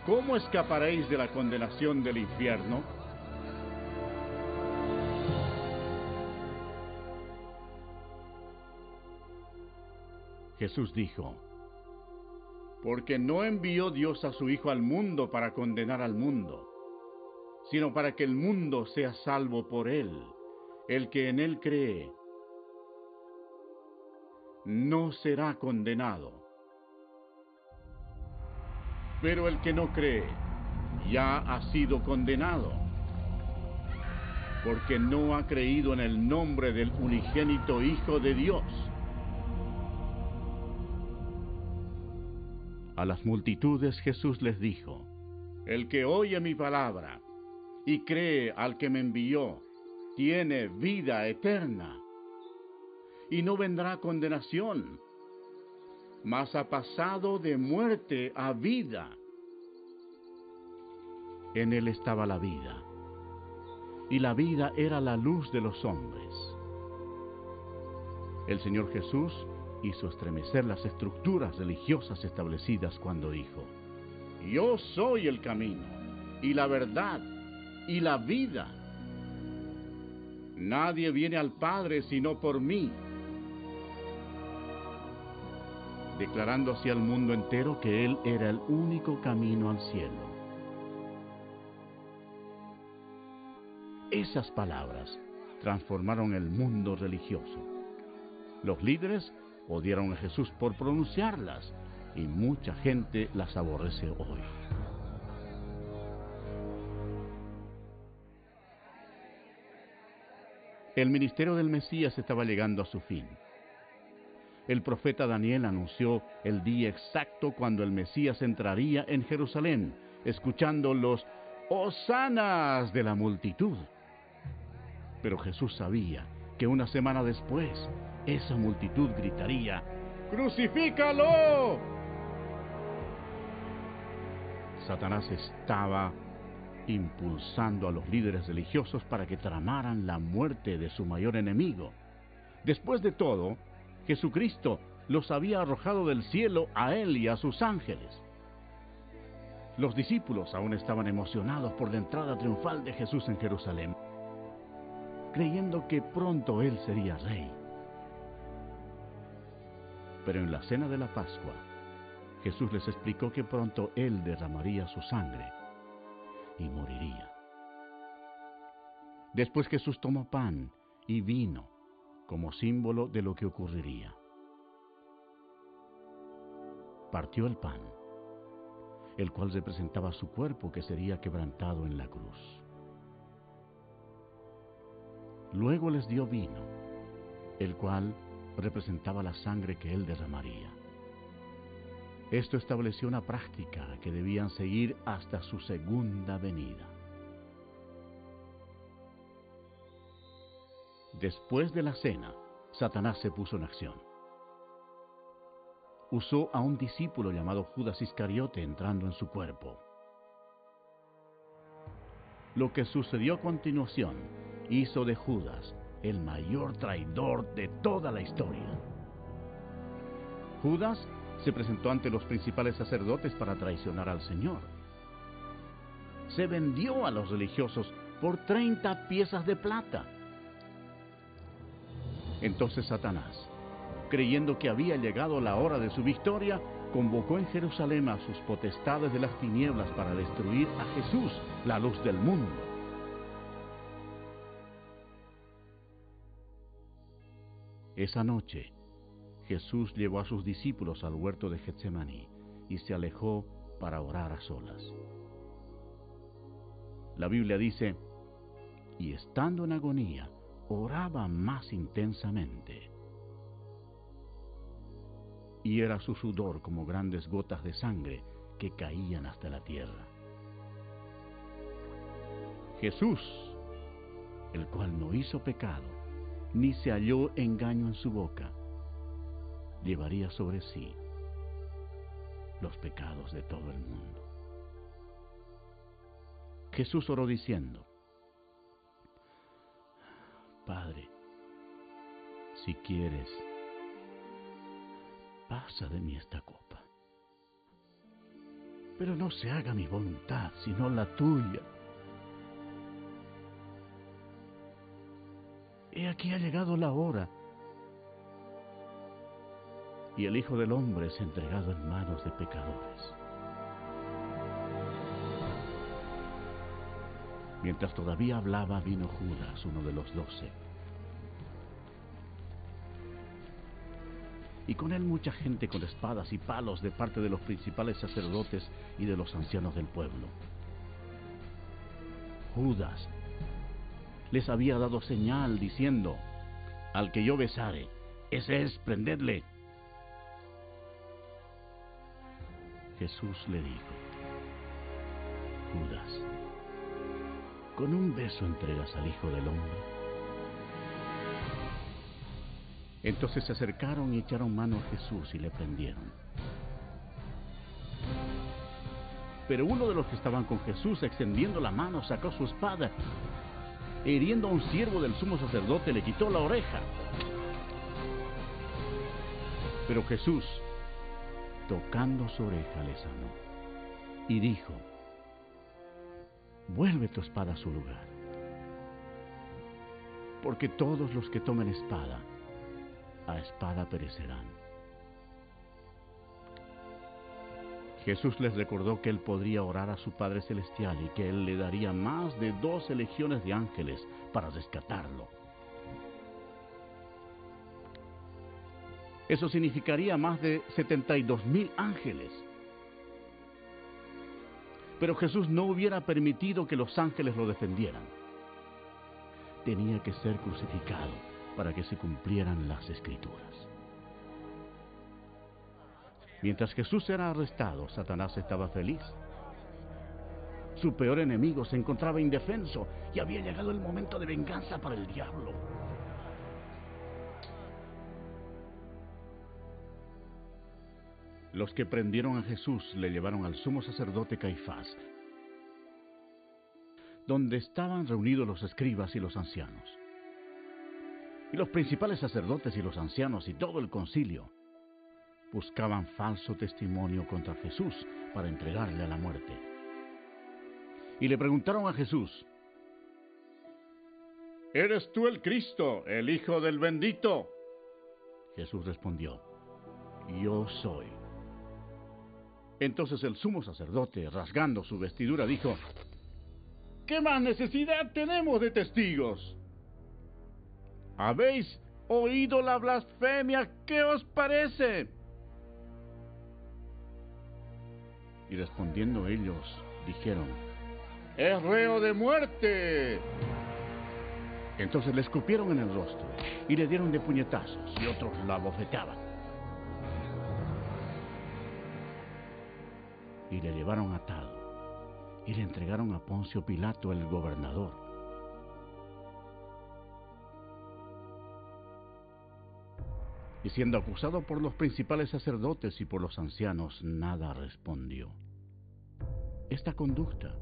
[SPEAKER 1] ¿cómo escaparéis de la condenación del infierno? Jesús dijo, porque no envió Dios a su Hijo al mundo para condenar al mundo, sino para que el mundo sea salvo por él. El que en él cree no será condenado. Pero el que no cree ya ha sido condenado, porque no ha creído en el nombre del unigénito Hijo de Dios. A las multitudes Jesús les dijo, el que oye mi palabra y cree al que me envió, tiene vida eterna, y no vendrá condenación, mas ha pasado de muerte a vida. En él estaba la vida, y la vida era la luz de los hombres. El Señor Jesús hizo estremecer las estructuras religiosas establecidas cuando dijo, yo soy el camino, y la verdad, y la vida. Nadie viene al Padre sino por mí, declarando así al mundo entero que Él era el único camino al cielo. Esas palabras transformaron el mundo religioso. Los líderes odiaron a Jesús por pronunciarlas, y mucha gente las aborrece hoy. El ministerio del Mesías estaba llegando a su fin. El profeta Daniel anunció el día exacto cuando el Mesías entraría en Jerusalén, escuchando los hosanas de la multitud. Pero Jesús sabía que una semana después, esa multitud gritaría, ¡crucifícalo! Satanás estaba impulsando a los líderes religiosos para que tramaran la muerte de su mayor enemigo. Después de todo, Jesucristo los había arrojado del cielo a él y a sus ángeles. Los discípulos aún estaban emocionados por la entrada triunfal de Jesús en Jerusalén, creyendo que pronto él sería rey. Pero en la cena de la Pascua, Jesús les explicó que pronto él derramaría su sangre y moriría. Después Jesús tomó pan y vino como símbolo de lo que ocurriría. Partió el pan, el cual representaba su cuerpo que sería quebrantado en la cruz. Luego les dio vino, el cual representaba la sangre que él derramaría. Esto estableció una práctica que debían seguir hasta su segunda venida. Después de la cena, Satanás se puso en acción. Usó a un discípulo llamado Judas Iscariote entrando en su cuerpo. Lo que sucedió a continuación hizo de Judas el mayor traidor de toda la historia. Judas se presentó ante los principales sacerdotes para traicionar al Señor. Se vendió a los religiosos por 30 piezas de plata. Entonces Satanás, creyendo que había llegado la hora de su victoria, convocó en Jerusalén a sus potestades de las tinieblas para destruir a Jesús, la luz del mundo. Esa noche, Jesús llevó a sus discípulos al huerto de Getsemaní y se alejó para orar a solas. La Biblia dice, y estando en agonía, oraba más intensamente. Y era su sudor como grandes gotas de sangre que caían hasta la tierra. Jesús, el cual no hizo pecado, ni se halló engaño en su boca, llevaría sobre sí los pecados de todo el mundo. Jesús oró diciendo, Padre, si quieres, pasa de mí esta copa. Pero no se haga mi voluntad, sino la tuya. He aquí ha llegado la hora, y el Hijo del Hombre es entregado en manos de pecadores. Mientras todavía hablaba, vino Judas, uno de los 12. Y con él mucha gente con espadas y palos de parte de los principales sacerdotes y de los ancianos del pueblo. Judas les había dado señal diciendo, al que yo besare, ese es, prendedle. Jesús le dijo, Judas, ¿con un beso entregas al Hijo del Hombre? Entonces se acercaron y echaron mano a Jesús y le prendieron. Pero uno de los que estaban con Jesús, extendiendo la mano, sacó su espada, e hiriendo a un siervo del sumo sacerdote, le quitó la oreja. Pero Jesús, tocando su oreja, le sanó y dijo, vuelve tu espada a su lugar, porque todos los que tomen espada, a espada perecerán. Jesús les recordó que él podría orar a su Padre Celestial y que él le daría más de 12 legiones de ángeles para rescatarlo. Eso significaría más de 72,000 ángeles. Pero Jesús no hubiera permitido que los ángeles lo defendieran. Tenía que ser crucificado para que se cumplieran las Escrituras. Mientras Jesús era arrestado, Satanás estaba feliz. Su peor enemigo se encontraba indefenso y había llegado el momento de venganza para el diablo. Los que prendieron a Jesús le llevaron al sumo sacerdote Caifás, donde estaban reunidos los escribas y los ancianos. Y los principales sacerdotes y los ancianos y todo el concilio buscaban falso testimonio contra Jesús para entregarle a la muerte. Y le preguntaron a Jesús, ¿eres tú el Cristo, el Hijo del Bendito? Jesús respondió, yo soy. Entonces el sumo sacerdote, rasgando su vestidura, dijo, ¿qué más necesidad tenemos de testigos? ¿Habéis oído la blasfemia? ¿Qué os parece? Y respondiendo ellos, dijeron, ¡es reo de muerte! Entonces le escupieron en el rostro y le dieron de puñetazos y otros la bofeteaban. y le llevaron atado y le entregaron a Poncio Pilato, el gobernador. Y siendo acusado por los principales sacerdotes y por los ancianos, nada respondió. Esta conducta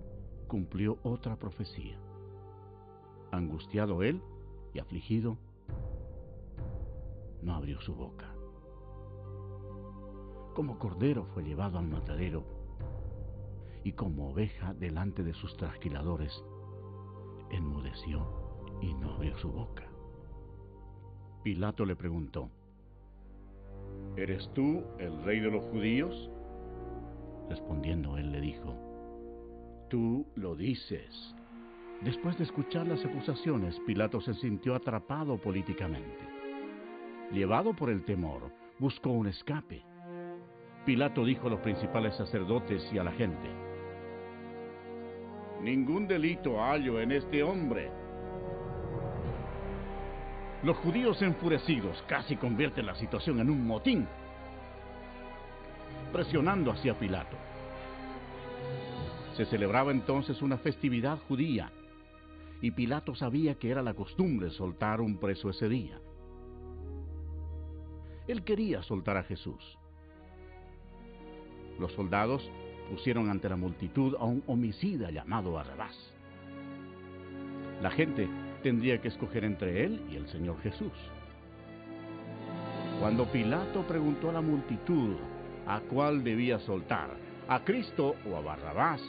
[SPEAKER 1] cumplió otra profecía. Angustiado él y afligido, no abrió su boca. Como cordero fue llevado al matadero, y como oveja delante de sus trasquiladores, enmudeció y no abrió su boca. Pilato le preguntó: ¿Eres tú el rey de los judíos? Respondiendo él le dijo: Tú lo dices. Después de escuchar las acusaciones, Pilato se sintió atrapado políticamente. Llevado por el temor, buscó un escape. Pilato dijo a los principales sacerdotes y a la gente: Ningún delito hallo en este hombre. Los judíos enfurecidos casi convierten la situación en un motín, presionando hacia Pilato. Se celebraba entonces una festividad judía, y Pilato sabía que era la costumbre soltar un preso ese día. Él quería soltar a Jesús. Los soldados pusieron ante la multitud a un homicida llamado Barrabás. La gente tendría que escoger entre él y el Señor Jesús. Cuando Pilato preguntó a la multitud a cuál debía soltar, a Cristo o a Barrabás,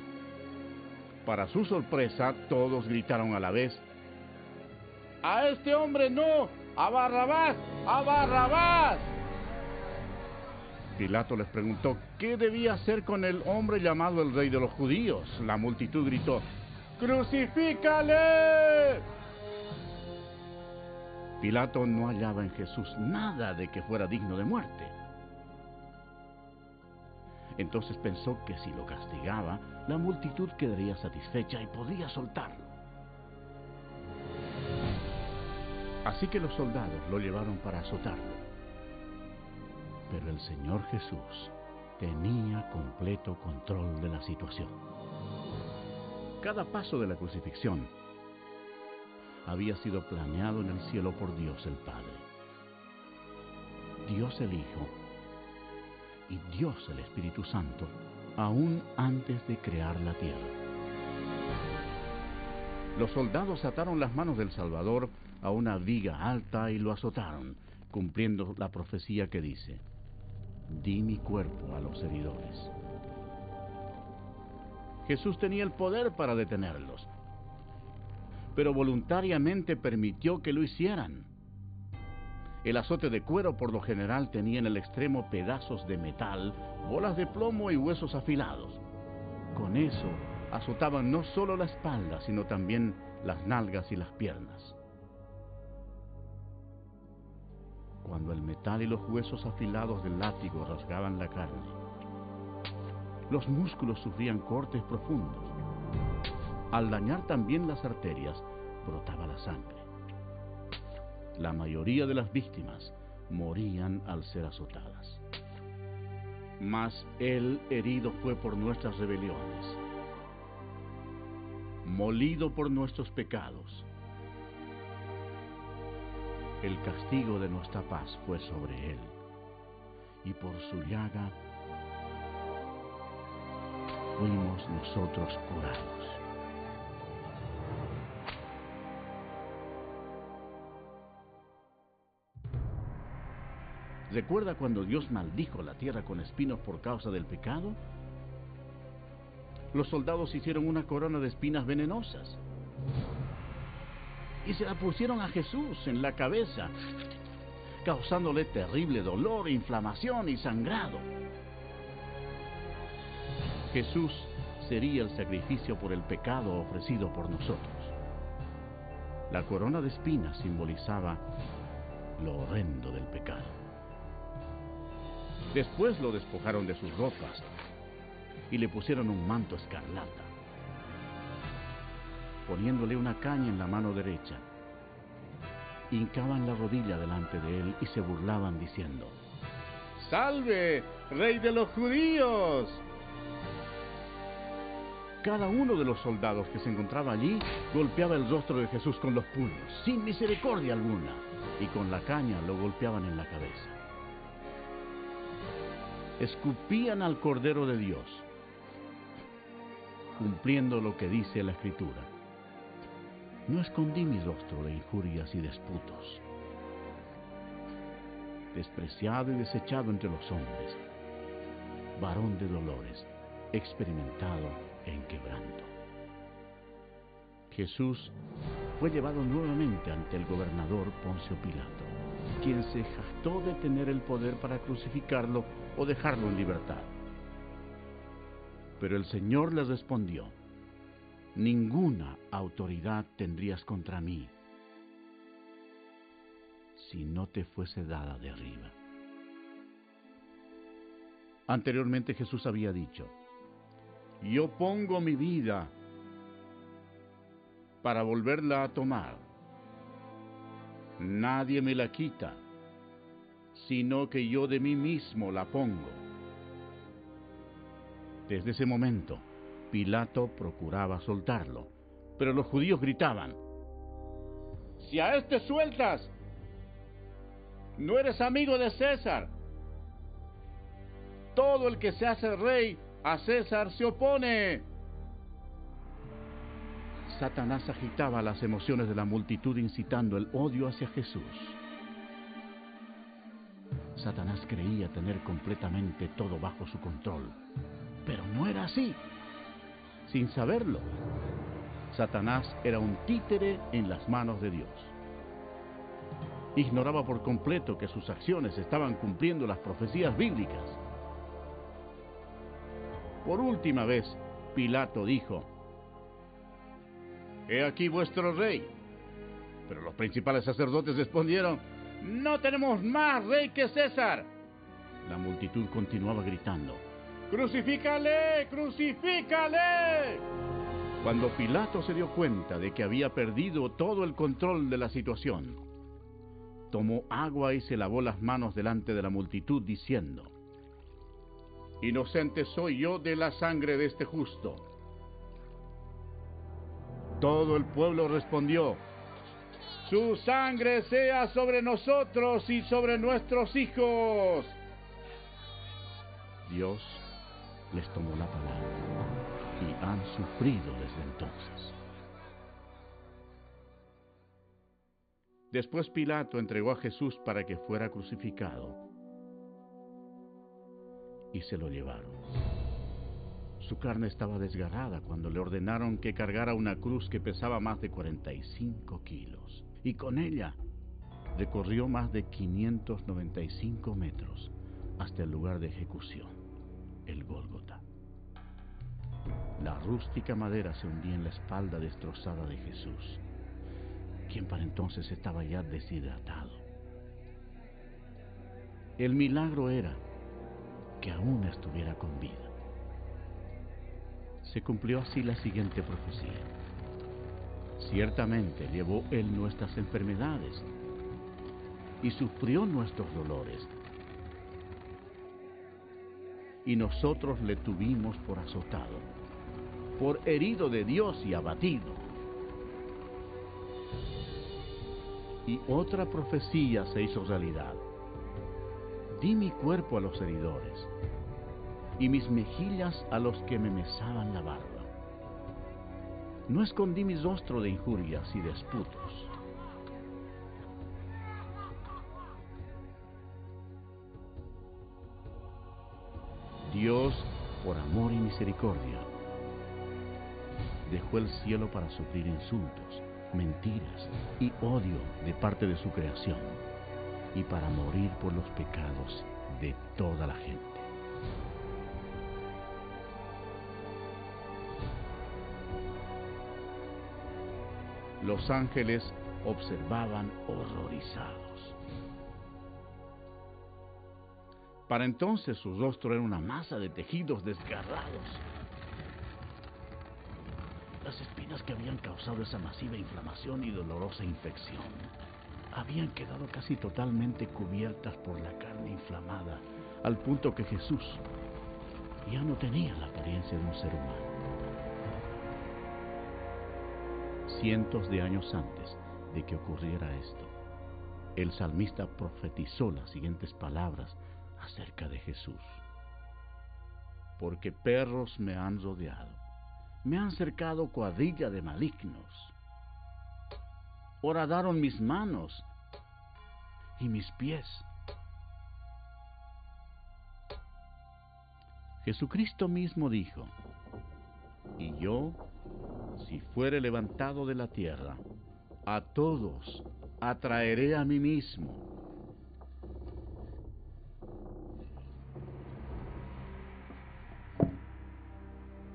[SPEAKER 1] para su sorpresa todos gritaron a la vez: ¡A este hombre no! ¡A Barrabás! ¡A Barrabás! Pilato les preguntó qué debía hacer con el hombre llamado el Rey de los Judíos. La multitud gritó: ¡Crucifícale! Pilato no hallaba en Jesús nada de que fuera digno de muerte. Entonces pensó que si lo castigaba, la multitud quedaría satisfecha y podría soltarlo. Así que los soldados lo llevaron para azotarlo. Pero el Señor Jesús tenía completo control de la situación. Cada paso de la crucifixión había sido planeado en el cielo por Dios el Padre, Dios el Hijo y Dios el Espíritu Santo, aún antes de crear la tierra. Los soldados ataron las manos del Salvador a una viga alta y lo azotaron, cumpliendo la profecía que dice: Di mi cuerpo a los heridores. Jesús tenía el poder para detenerlos, pero voluntariamente permitió que lo hicieran. El azote de cuero por lo general tenía en el extremo pedazos de metal, bolas de plomo y huesos afilados. Con eso azotaban no solo la espalda, sino también las nalgas y las piernas. Cuando el metal y los huesos afilados del látigo rasgaban la carne, los músculos sufrían cortes profundos. Al dañar también las arterias, brotaba la sangre. La mayoría de las víctimas morían al ser azotadas. Mas Él herido fue por nuestras rebeliones, molido por nuestros pecados. El castigo de nuestra paz fue sobre Él, y por su llaga fuimos nosotros curados. ¿Recuerda cuando Dios maldijo la tierra con espinos por causa del pecado? Los soldados hicieron una corona de espinas venenosas y se la pusieron a Jesús en la cabeza, causándole terrible dolor, inflamación y sangrado. Jesús sería el sacrificio por el pecado ofrecido por nosotros. La corona de espinas simbolizaba lo horrendo del pecado. Después lo despojaron de sus ropas y le pusieron un manto escarlata, poniéndole una caña en la mano derecha. Hincaban la rodilla delante de él y se burlaban diciendo: ¡Salve, Rey de los Judíos! Cada uno de los soldados que se encontraba allí golpeaba el rostro de Jesús con los puños, sin misericordia alguna, y con la caña lo golpeaban en la cabeza. Escupían al Cordero de Dios, cumpliendo lo que dice la Escritura. No escondí mi rostro de injurias y disputos. Despreciado y desechado entre los hombres, varón de dolores, experimentado en quebranto. Jesús fue llevado nuevamente ante el gobernador Poncio Pilato, quien se jactó de tener el poder para crucificarlo o dejarlo en libertad. Pero el Señor le respondió: ninguna autoridad tendrías contra mí si no te fuese dada de arriba. Anteriormente Jesús había dicho: yo pongo mi vida para volverla a tomar. Nadie me la quita, sino que yo de mí mismo la pongo. Desde ese momento, Pilato procuraba soltarlo, pero los judíos gritaban: si a este sueltas, no eres amigo de César. Todo el que se hace rey a César se opone. Satanás agitaba las emociones de la multitud, incitando el odio hacia Jesús. Satanás creía tener completamente todo bajo su control, pero no era así. Sin saberlo, Satanás era un títere en las manos de Dios. Ignoraba por completo que sus acciones estaban cumpliendo las profecías bíblicas. Por última vez, Pilato dijo: he aquí vuestro rey. Pero los principales sacerdotes respondieron: no tenemos más rey que César. La multitud continuaba gritando: ¡crucifícale! ¡Crucifícale! Cuando Pilato se dio cuenta de que había perdido todo el control de la situación, tomó agua y se lavó las manos delante de la multitud, diciendo: inocente soy yo de la sangre de este justo. Todo el pueblo respondió: su sangre sea sobre nosotros y sobre nuestros hijos. Dios les tomó la palabra y han sufrido desde entonces. Después Pilato entregó a Jesús para que fuera crucificado y se lo llevaron. Su carne estaba desgarrada cuando le ordenaron que cargara una cruz que pesaba más de 45 kilos, y con ella recorrió más de 595 metros hasta el lugar de ejecución, el Gólgota. La rústica madera se hundía en la espalda destrozada de Jesús, quien para entonces estaba ya deshidratado. El milagro era que aún estuviera con vida. Se cumplió así la siguiente profecía: ciertamente llevó Él nuestras enfermedades y sufrió nuestros dolores, y nosotros le tuvimos por azotado, por herido de Dios y abatido. Y otra profecía se hizo realidad: di mi cuerpo a los heridores, y mis mejillas a los que me mesaban la barba. No escondí mi rostro de injurias y disputos. Dios, por amor y misericordia, dejó el cielo para sufrir insultos, mentiras y odio de parte de su creación, y para morir por los pecados de toda la gente. Los ángeles observaban horrorizados. Para entonces su rostro era una masa de tejidos desgarrados. Las espinas que habían causado esa masiva inflamación y dolorosa infección habían quedado casi totalmente cubiertas por la carne inflamada, al punto que Jesús ya no tenía la apariencia de un ser humano. cientos de años antes de que ocurriera esto, el salmista profetizó las siguientes palabras acerca de Jesús. Porque perros me han rodeado, me han cercado cuadrilla de malignos. Horadaron mis manos y mis pies. Jesucristo mismo dijo: y yo, si fuere levantado de la tierra, a todos atraeré a mí mismo.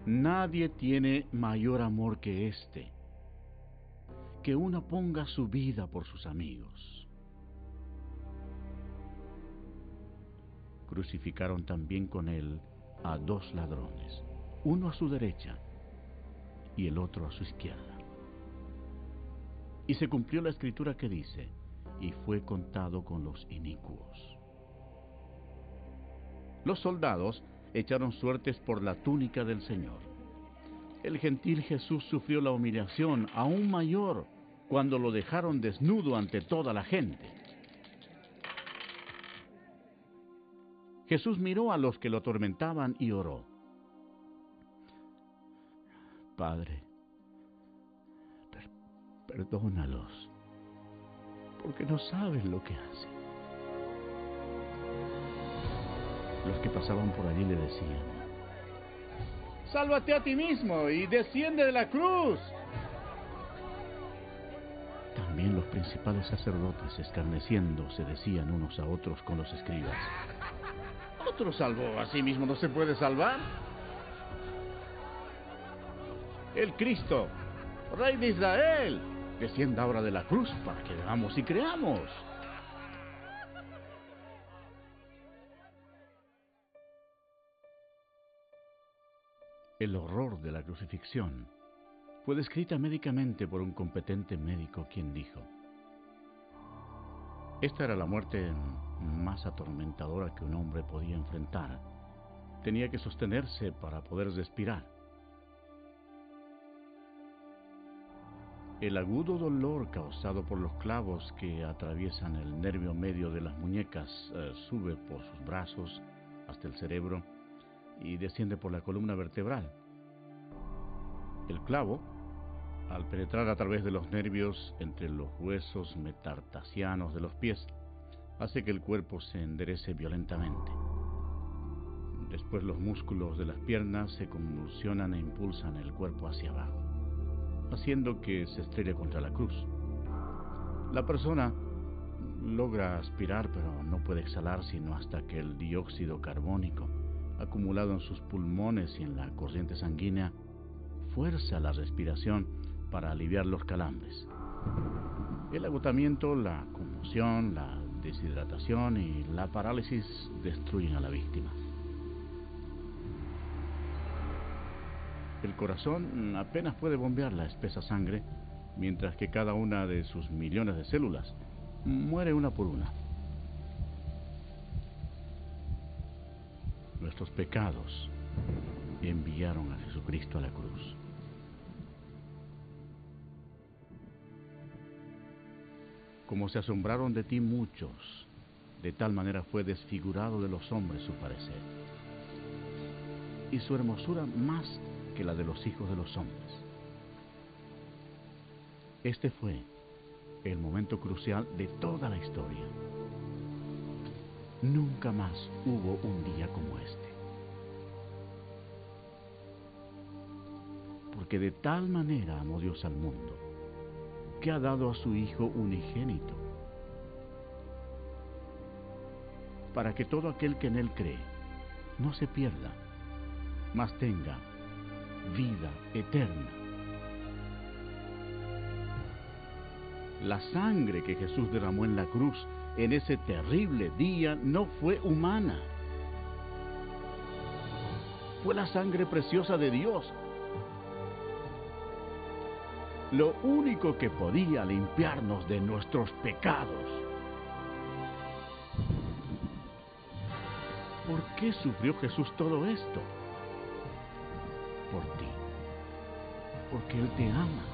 [SPEAKER 1] Nadie tiene mayor amor que este, que uno ponga su vida por sus amigos. Crucificaron también con él a 2 ladrones, uno a su derecha y el otro a su izquierda. Y se cumplió la escritura que dice: y fue contado con los inicuos. Los soldados echaron suertes por la túnica del Señor. El gentil Jesús sufrió la humillación aún mayor cuando lo dejaron desnudo ante toda la gente. Jesús miró a los que lo atormentaban y oró: Padre, perdónalos, porque no saben lo que hacen. Los que pasaban por allí le decían: sálvate a ti mismo y desciende de la cruz. También los principales sacerdotes, escarneciendo, se decían unos a otros con los escribas: ¿otro salvó a sí mismo no se puede salvar? El Cristo, Rey de Israel, descienda ahora de la cruz para que veamos y creamos. El horror de la crucifixión fue descrita médicamente por un competente médico, quien dijo: esta era la muerte más atormentadora que un hombre podía enfrentar. Tenía que sostenerse para poder respirar. El agudo dolor causado por los clavos que atraviesan el nervio medio de las muñecas sube por sus brazos hasta el cerebro y desciende por la columna vertebral. El clavo, al penetrar a través de los nervios entre los huesos metatarsianos de los pies, hace que el cuerpo se enderece violentamente. Después los músculos de las piernas se convulsionan e impulsan el cuerpo hacia abajo, haciendo que se estrelle contra la cruz. La persona logra aspirar, pero no puede exhalar sino hasta que el dióxido carbónico, acumulado en sus pulmones y en la corriente sanguínea, fuerza la respiración para aliviar los calambres. El agotamiento, la conmoción, la deshidratación y la parálisis destruyen a la víctima. El corazón apenas puede bombear la espesa sangre, mientras que cada una de sus millones de células muere una por una. Nuestros pecados enviaron a Jesucristo a la cruz. Como se asombraron de ti muchos, de tal manera fue desfigurado de los hombres su parecer, y su hermosura más que la de los hijos de los hombres. Este fue el momento crucial de toda la historia. Nunca más hubo un día como este. Porque de tal manera amó Dios al mundo, que ha dado a su Hijo unigénito, para que todo aquel que en Él cree no se pierda, mas tenga vida eterna. La sangre que Jesús derramó en la cruz en ese terrible día no fue humana. Fue la sangre preciosa de Dios. Lo único que podía limpiarnos de nuestros pecados. ¿Por qué sufrió Jesús todo esto? Por ti. Porque Él te ama.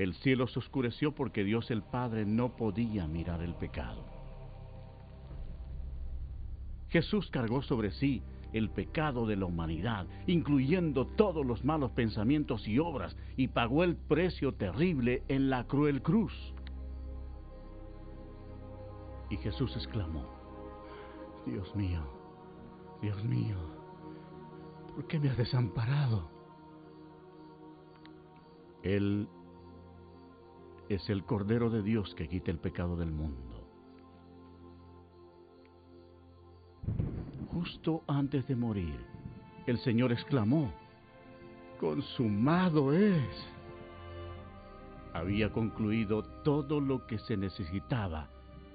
[SPEAKER 1] El cielo se oscureció porque Dios el Padre no podía mirar el pecado. Jesús cargó sobre sí el pecado de la humanidad, incluyendo todos los malos pensamientos y obras, y pagó el precio terrible en la cruel cruz. Y Jesús exclamó: Dios mío, ¿por qué me has desamparado? Él es el Cordero de Dios que quita el pecado del mundo. Justo antes de morir, el Señor exclamó: consumado es. Había concluido todo lo que se necesitaba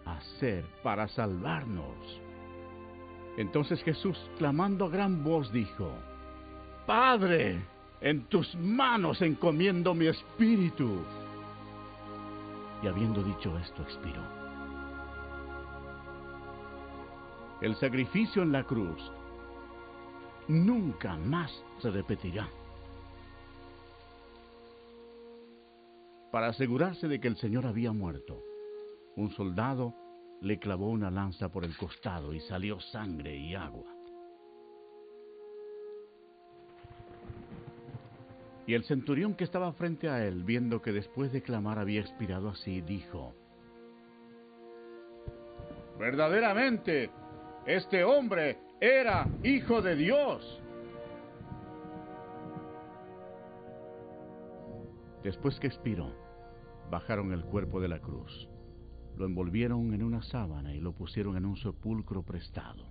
[SPEAKER 1] hacer para salvarnos. Entonces Jesús, clamando a gran voz, dijo: Padre, en tus manos encomiendo mi espíritu. Y habiendo dicho esto, expiró. El sacrificio en la cruz nunca más se repetirá. Para asegurarse de que el Señor había muerto, un soldado le clavó una lanza por el costado y salió sangre y agua. Y el centurión que estaba frente a él, viendo que después de clamar había expirado así, dijo: verdaderamente, este hombre era hijo de Dios. Después que expiró, bajaron el cuerpo de la cruz, lo envolvieron en una sábana y lo pusieron en un sepulcro prestado.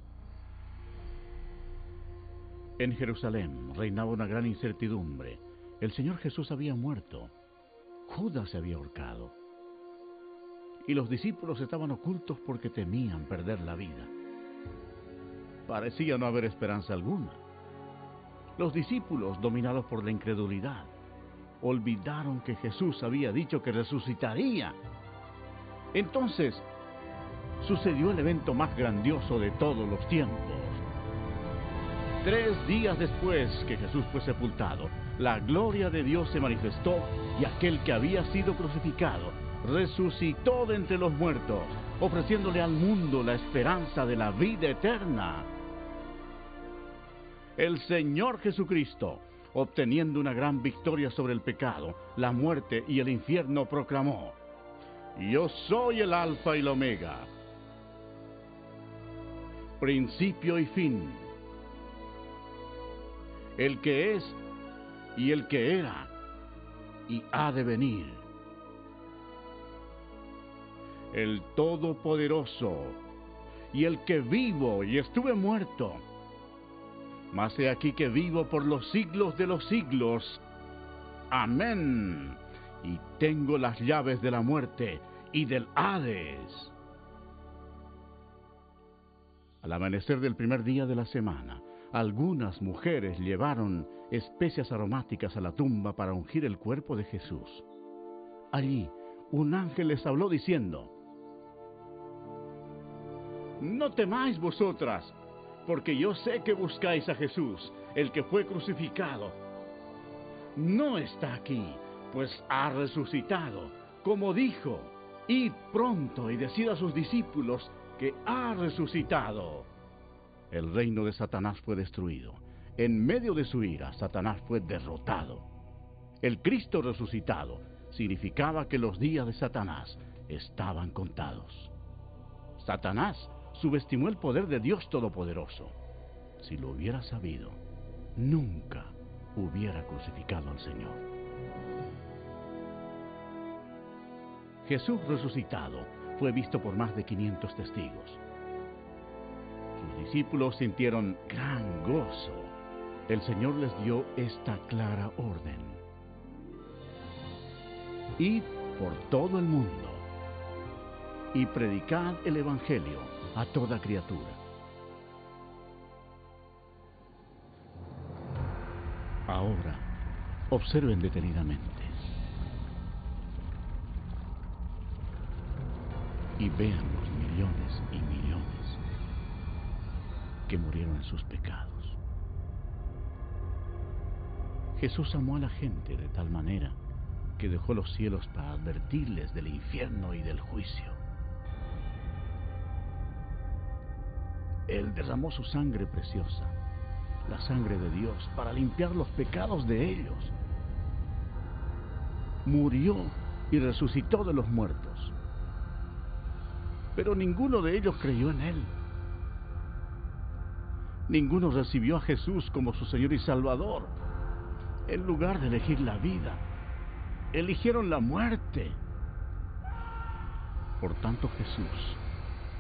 [SPEAKER 1] En Jerusalén reinaba una gran incertidumbre. El Señor Jesús había muerto. Judas se había ahorcado. Y los discípulos estaban ocultos porque temían perder la vida. Parecía no haber esperanza alguna. Los discípulos, dominados por la incredulidad, olvidaron que Jesús había dicho que resucitaría. Entonces, sucedió el evento más grandioso de todos los tiempos. 3 días después que Jesús fue sepultado, la gloria de Dios se manifestó y aquel que había sido crucificado resucitó de entre los muertos, ofreciéndole al mundo la esperanza de la vida eterna. El Señor Jesucristo, obteniendo una gran victoria sobre el pecado, la muerte y el infierno, proclamó: Yo soy el Alfa y el Omega, principio y fin, el que es y el que era y ha de venir, el Todopoderoso y el que vivo y estuve muerto, mas he aquí que vivo por los siglos de los siglos. Amén. Y tengo las llaves de la muerte y del Hades. Al amanecer del primer día de la semana, algunas mujeres llevaron especias aromáticas a la tumba para ungir el cuerpo de Jesús. Allí, un ángel les habló diciendo: No temáis vosotras, porque yo sé que buscáis a Jesús, el que fue crucificado. No está aquí, pues ha resucitado, como dijo. Id pronto y decid a sus discípulos que ha resucitado. El reino de Satanás fue destruido. En medio de su ira, Satanás fue derrotado. El Cristo resucitado significaba que los días de Satanás estaban contados. Satanás subestimó el poder de Dios Todopoderoso. Si lo hubiera sabido, nunca hubiera crucificado al Señor. Jesús resucitado fue visto por más de 500 testigos. Sus discípulos sintieron gran gozo. El Señor les dio esta clara orden: Id por todo el mundo y predicad el Evangelio a toda criatura. Ahora, observen detenidamente y vean los millones y millones que murieron en sus pecados. Jesús amó a la gente de tal manera que dejó los cielos para advertirles del infierno y del juicio. Él derramó su sangre preciosa, la sangre de Dios, para limpiar los pecados de ellos. Murió y resucitó de los muertos. Pero ninguno de ellos creyó en Él. Ninguno recibió a Jesús como su Señor y Salvador. En lugar de elegir la vida, eligieron la muerte. Por tanto, Jesús,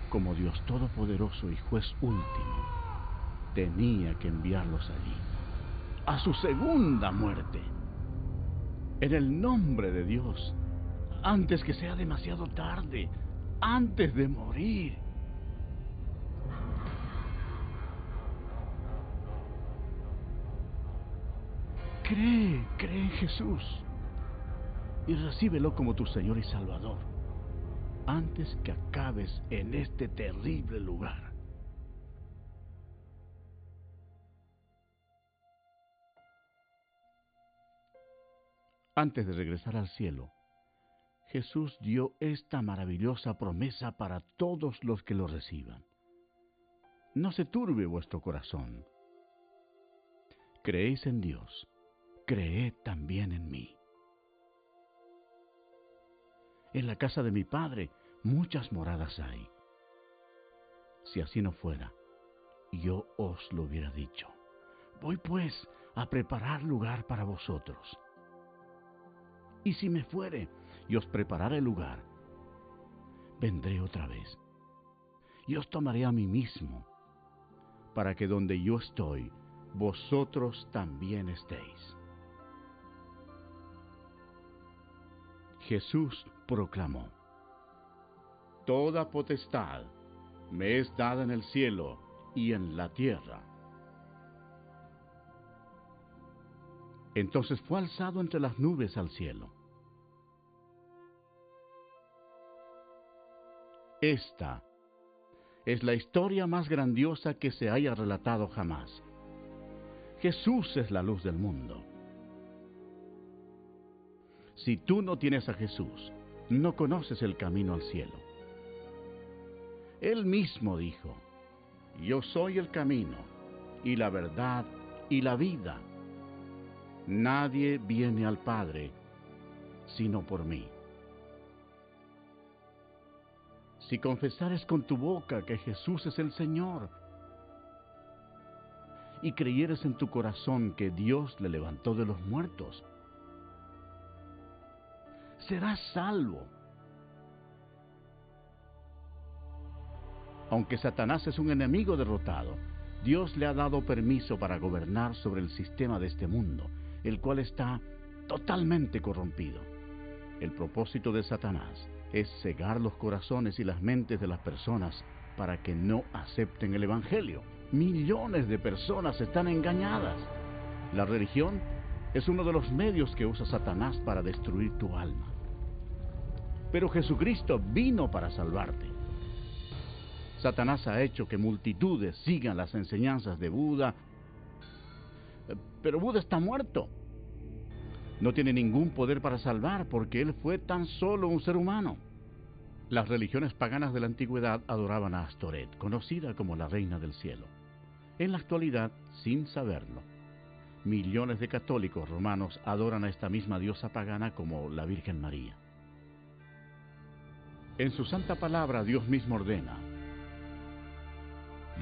[SPEAKER 1] como Dios Todopoderoso y Juez último, tenía que enviarlos allí, a su segunda muerte, en el nombre de Dios, antes que sea demasiado tarde, antes de morir. Cree en Jesús y recíbelo como tu Señor y Salvador, antes que acabes en este terrible lugar. Antes de regresar al cielo, Jesús dio esta maravillosa promesa para todos los que lo reciban. No se turbe vuestro corazón. Creéis en Dios, creed también en mí. En la casa de mi Padre muchas moradas hay. Si así no fuera, yo os lo hubiera dicho. Voy pues a preparar lugar para vosotros. Y si me fuere y os preparare lugar, vendré otra vez y os tomaré a mí mismo, para que donde yo estoy, vosotros también estéis. Jesús proclamó: Toda potestad me es dada en el cielo y en la tierra. Entonces fue alzado entre las nubes al cielo. Esta es la historia más grandiosa que se haya relatado jamás. Jesús es la luz del mundo. Si tú no tienes a Jesús, no conoces el camino al cielo. Él mismo dijo: Yo soy el camino, y la verdad, y la vida. Nadie viene al Padre, sino por mí. Si confesares con tu boca que Jesús es el Señor, y creyeres en tu corazón que Dios le levantó de los muertos, serás salvo. Aunque Satanás es un enemigo derrotado, Dios le ha dado permiso para gobernar sobre el sistema de este mundo, el cual está totalmente corrompido. El propósito de Satanás es cegar los corazones y las mentes de las personas para que no acepten el Evangelio. Millones de personas están engañadas. La religión es uno de los medios que usa Satanás para destruir tu alma. Pero Jesucristo vino para salvarte. Satanás ha hecho que multitudes sigan las enseñanzas de Buda, pero Buda está muerto. No tiene ningún poder para salvar porque él fue tan solo un ser humano. Las religiones paganas de la antigüedad adoraban a Astoret, conocida como la Reina del Cielo. En la actualidad, sin saberlo, millones de católicos romanos adoran a esta misma diosa pagana como la Virgen María. En su santa palabra, Dios mismo ordena: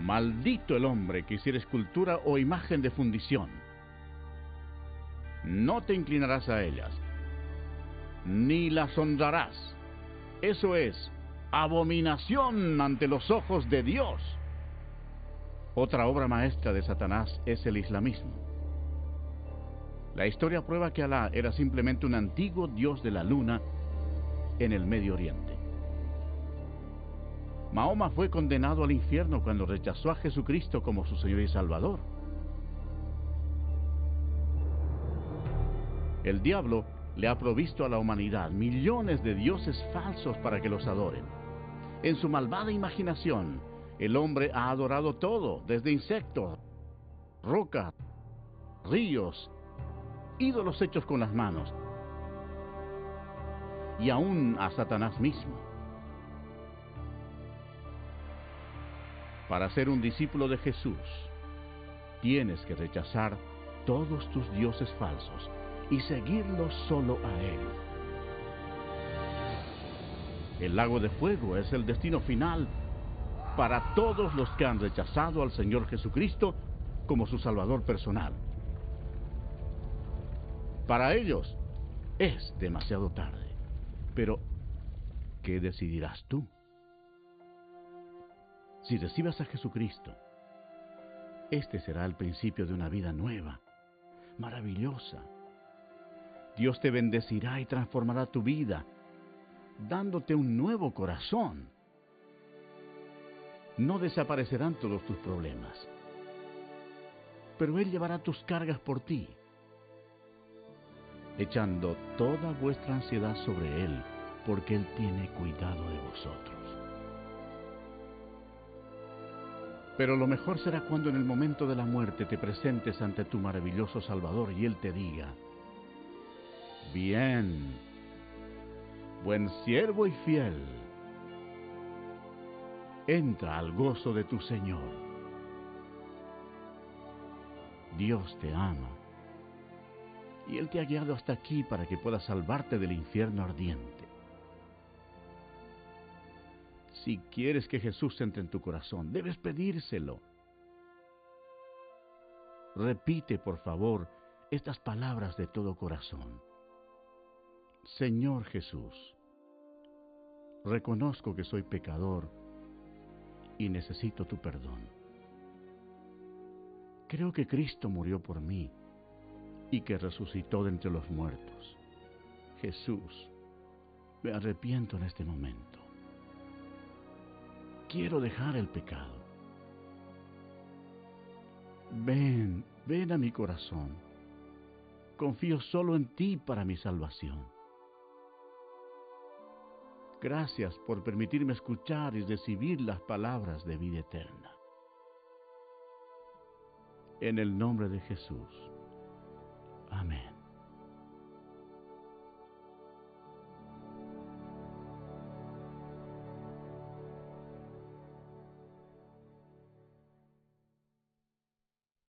[SPEAKER 1] Maldito el hombre que hiciere escultura o imagen de fundición. No te inclinarás a ellas, ni las honrarás. Eso es abominación ante los ojos de Dios. Otra obra maestra de Satanás es el islamismo. La historia prueba que Alá era simplemente un antiguo dios de la luna en el Medio Oriente. Mahoma fue condenado al infierno cuando rechazó a Jesucristo como su Señor y Salvador. El diablo le ha provisto a la humanidad millones de dioses falsos para que los adoren. En su malvada imaginación, el hombre ha adorado todo, desde insectos, rocas, ríos, ídolos hechos con las manos, y aún a Satanás mismo. Para ser un discípulo de Jesús, tienes que rechazar todos tus dioses falsos y seguirlo solo a Él. El lago de fuego es el destino final para todos los que han rechazado al Señor Jesucristo como su Salvador personal. Para ellos es demasiado tarde. Pero, ¿qué decidirás tú? Si recibes a Jesucristo, este será el principio de una vida nueva, maravillosa. Dios te bendecirá y transformará tu vida, dándote un nuevo corazón. No desaparecerán todos tus problemas, pero Él llevará tus cargas por ti, echando toda vuestra ansiedad sobre Él, porque Él tiene cuidado de vosotros. Pero lo mejor será cuando en el momento de la muerte te presentes ante tu maravilloso Salvador y Él te diga: bien, buen siervo y fiel, entra al gozo de tu Señor. Dios te ama y Él te ha guiado hasta aquí para que puedas salvarte del infierno ardiente. Si quieres que Jesús entre en tu corazón, debes pedírselo. Repite, por favor, estas palabras de todo corazón. Señor Jesús, reconozco que soy pecador y necesito tu perdón. Creo que Cristo murió por mí y que resucitó de entre los muertos. Jesús, me arrepiento en este momento. Quiero dejar el pecado. Ven a mi corazón. Confío solo en ti para mi salvación. Gracias por permitirme escuchar y recibir las palabras de vida eterna. En el nombre de Jesús.